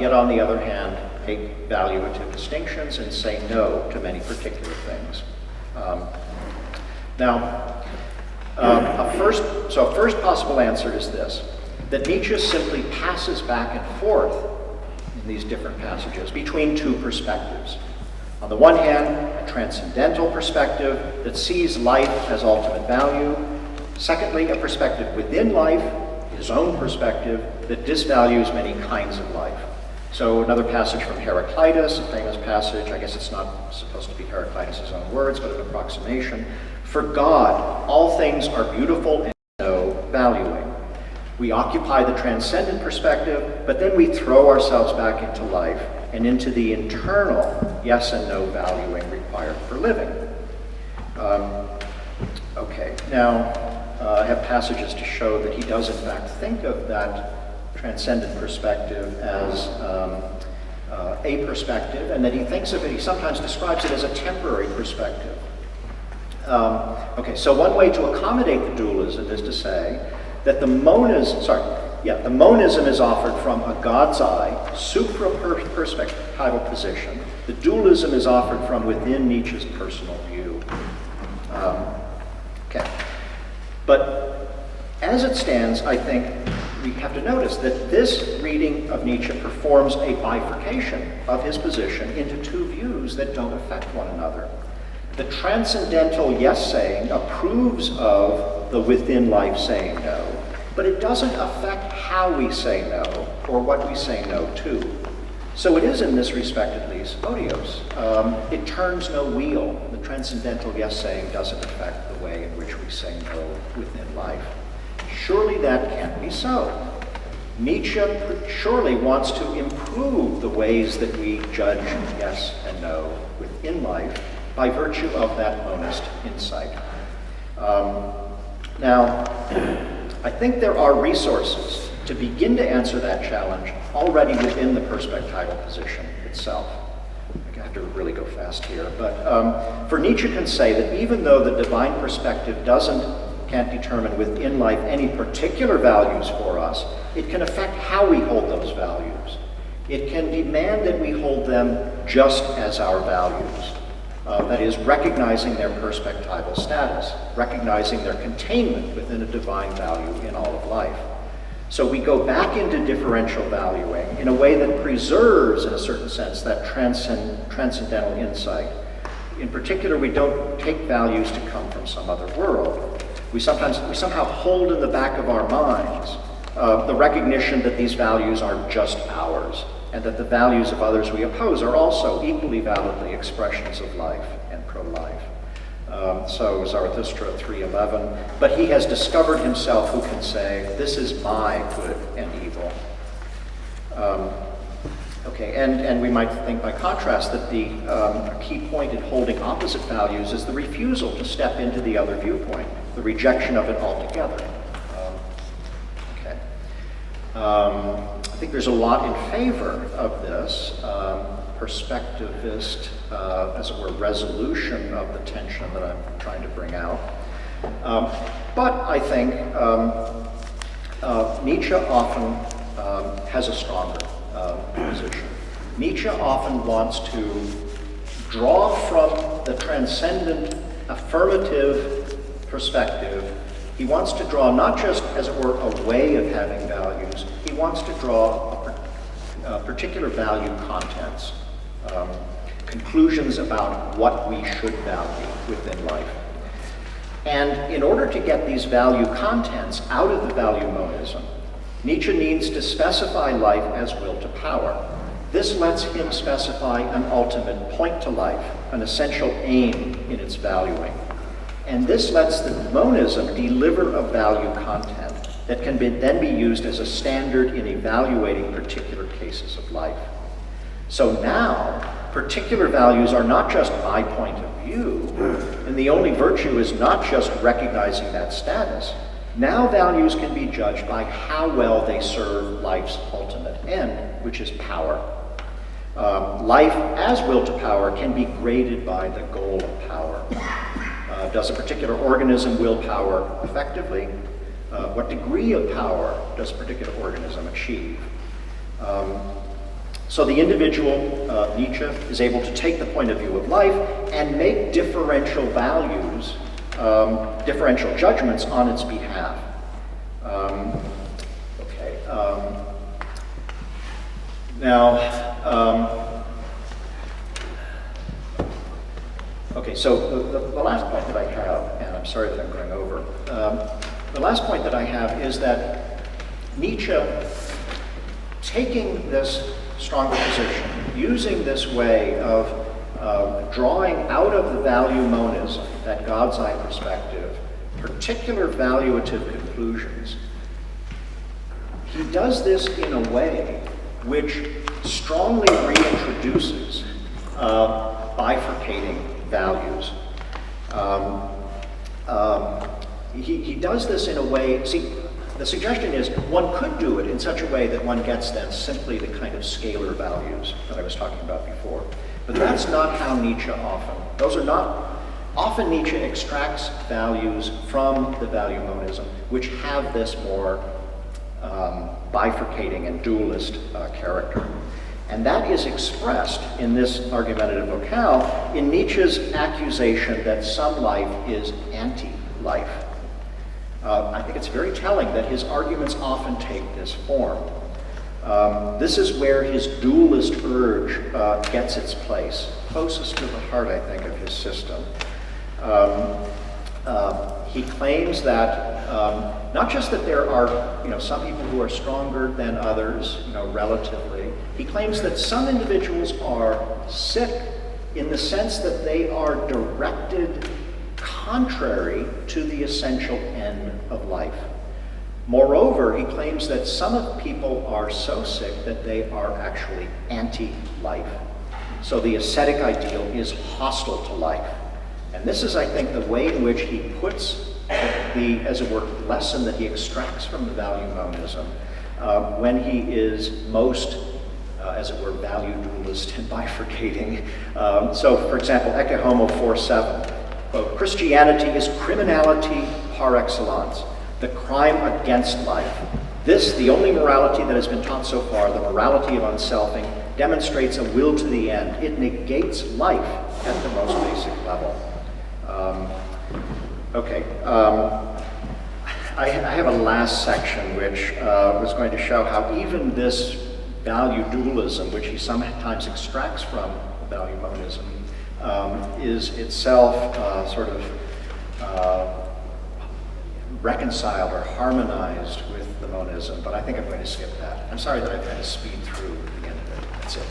yet on the other hand, make valuative distinctions and say no to many particular things. Now, a first possible answer is this, that Nietzsche simply passes back and forth in these different passages between two perspectives. On the one hand, a transcendental perspective that sees life as ultimate value. Secondly, a perspective within life, his own perspective, that disvalues many kinds of life. So another passage from Heraclitus, a famous passage, I guess it's not supposed to be Heraclitus' own words, but an approximation. For God, all things are beautiful and no valuing. We occupy the transcendent perspective, but then we throw ourselves back into life and into the internal yes and no valuing required for living. Okay, now I have passages to show that he does in fact think of that transcendent perspective as a perspective, and that he thinks of it, he sometimes describes it as a temporary perspective. Okay, so one way to accommodate the dualism is to say that the monism is offered from a God's eye, supra-perspectival position. The dualism is offered from within Nietzsche's personal view. Okay, but as it stands, I think we have to notice that this reading of Nietzsche performs a bifurcation of his position into two views that don't affect one another. The transcendental yes-saying approves of the within life saying no, but it doesn't affect how we say no or what we say no to. So it is in this respect at least odious. It turns no wheel. The transcendental yes-saying doesn't affect the way in which we say no within life. Surely that can't be so. Nietzsche surely wants to improve the ways that we judge yes and no within life by virtue of that monist insight. Now, I think there are resources to begin to answer that challenge already within the perspectival position itself. I have to really go fast here, but for Nietzsche can say that even though the divine perspective can't determine within life any particular values for us, it can affect how we hold those values. It can demand that we hold them just as our values. That is, recognizing their perspectival status, recognizing their containment within a divine value in all of life. So we go back into differential valuing in a way that preserves, in a certain sense, that transcendental insight. In particular, we don't take values to come from some other world. We somehow hold in the back of our minds the recognition that these values are just ours, and that the values of others we oppose are also equally validly expressions of life and pro-life. So Zarathustra 3:11, but he has discovered himself who can say, this is my good and evil. Okay, and we might think by contrast that the key point in holding opposite values is the refusal to step into the other viewpoint, the rejection of it altogether. I think there's a lot in favor of this perspectivist, as it were, resolution of the tension that I'm trying to bring out. But I think Nietzsche often has a stronger position. Nietzsche often wants to draw from the transcendent affirmative perspective. He wants to draw not just, as it were, a way of having values. He wants to draw a particular value contents, conclusions about what we should value within life. And in order to get these value contents out of the value monism, Nietzsche needs to specify life as will to power. This lets him specify an ultimate point to life, an essential aim in its valuing. And this lets the monism deliver a value content that can then be used as a standard in evaluating particular cases of life. So now, particular values are not just my point of view, and the only virtue is not just recognizing that status. Now values can be judged by how well they serve life's ultimate end, which is power. Life as will to power can be graded by the goal of power. Does a particular organism will power effectively? What degree of power does a particular organism achieve? So the individual, Nietzsche, is able to take the point of view of life and make differential values differential judgments on its behalf. So the last point that I have, and I'm sorry that I'm going over, the last point that I have is that Nietzsche, taking this stronger position, using this way of drawing out of the value monism, that God's eye perspective, particular valuative conclusions, he does this in a way which strongly reintroduces bifurcating values. He does this in a way, see, the suggestion is one could do it in such a way that one gets then simply the kind of scalar values that I was talking about before. But that's not how Nietzsche often Nietzsche extracts values from the value monism, which have this more bifurcating and dualist character. And that is expressed in this argumentative locale in Nietzsche's accusation that some life is anti-life. I think it's very telling that his arguments often take this form. This is where his dualist urge gets its place, closest to the heart, I think, of his system. He claims that not just that there are, some people who are stronger than others, relatively. He claims that some individuals are sick in the sense that they are directed contrary to the essential end of life. Moreover, he claims that some of people are so sick that they are actually anti-life. So the ascetic ideal is hostile to life. And this is, I think, the way in which he puts the, as it were, lesson that he extracts from the value monism when he is most, as it were, value dualist and bifurcating. So, for example, Ecce Homo 4.7, quote, "Christianity is criminality par excellence, the crime against life. This, the only morality that has been taught so far, the morality of unselfing, demonstrates a will to the end. It negates life at the most basic level." I have a last section which was going to show how even this value dualism, which he sometimes extracts from value monism, is itself sort of reconciled or harmonized with the monism, but I think I'm going to skip that. I'm sorry that I've had to speed through the end of it. That's it.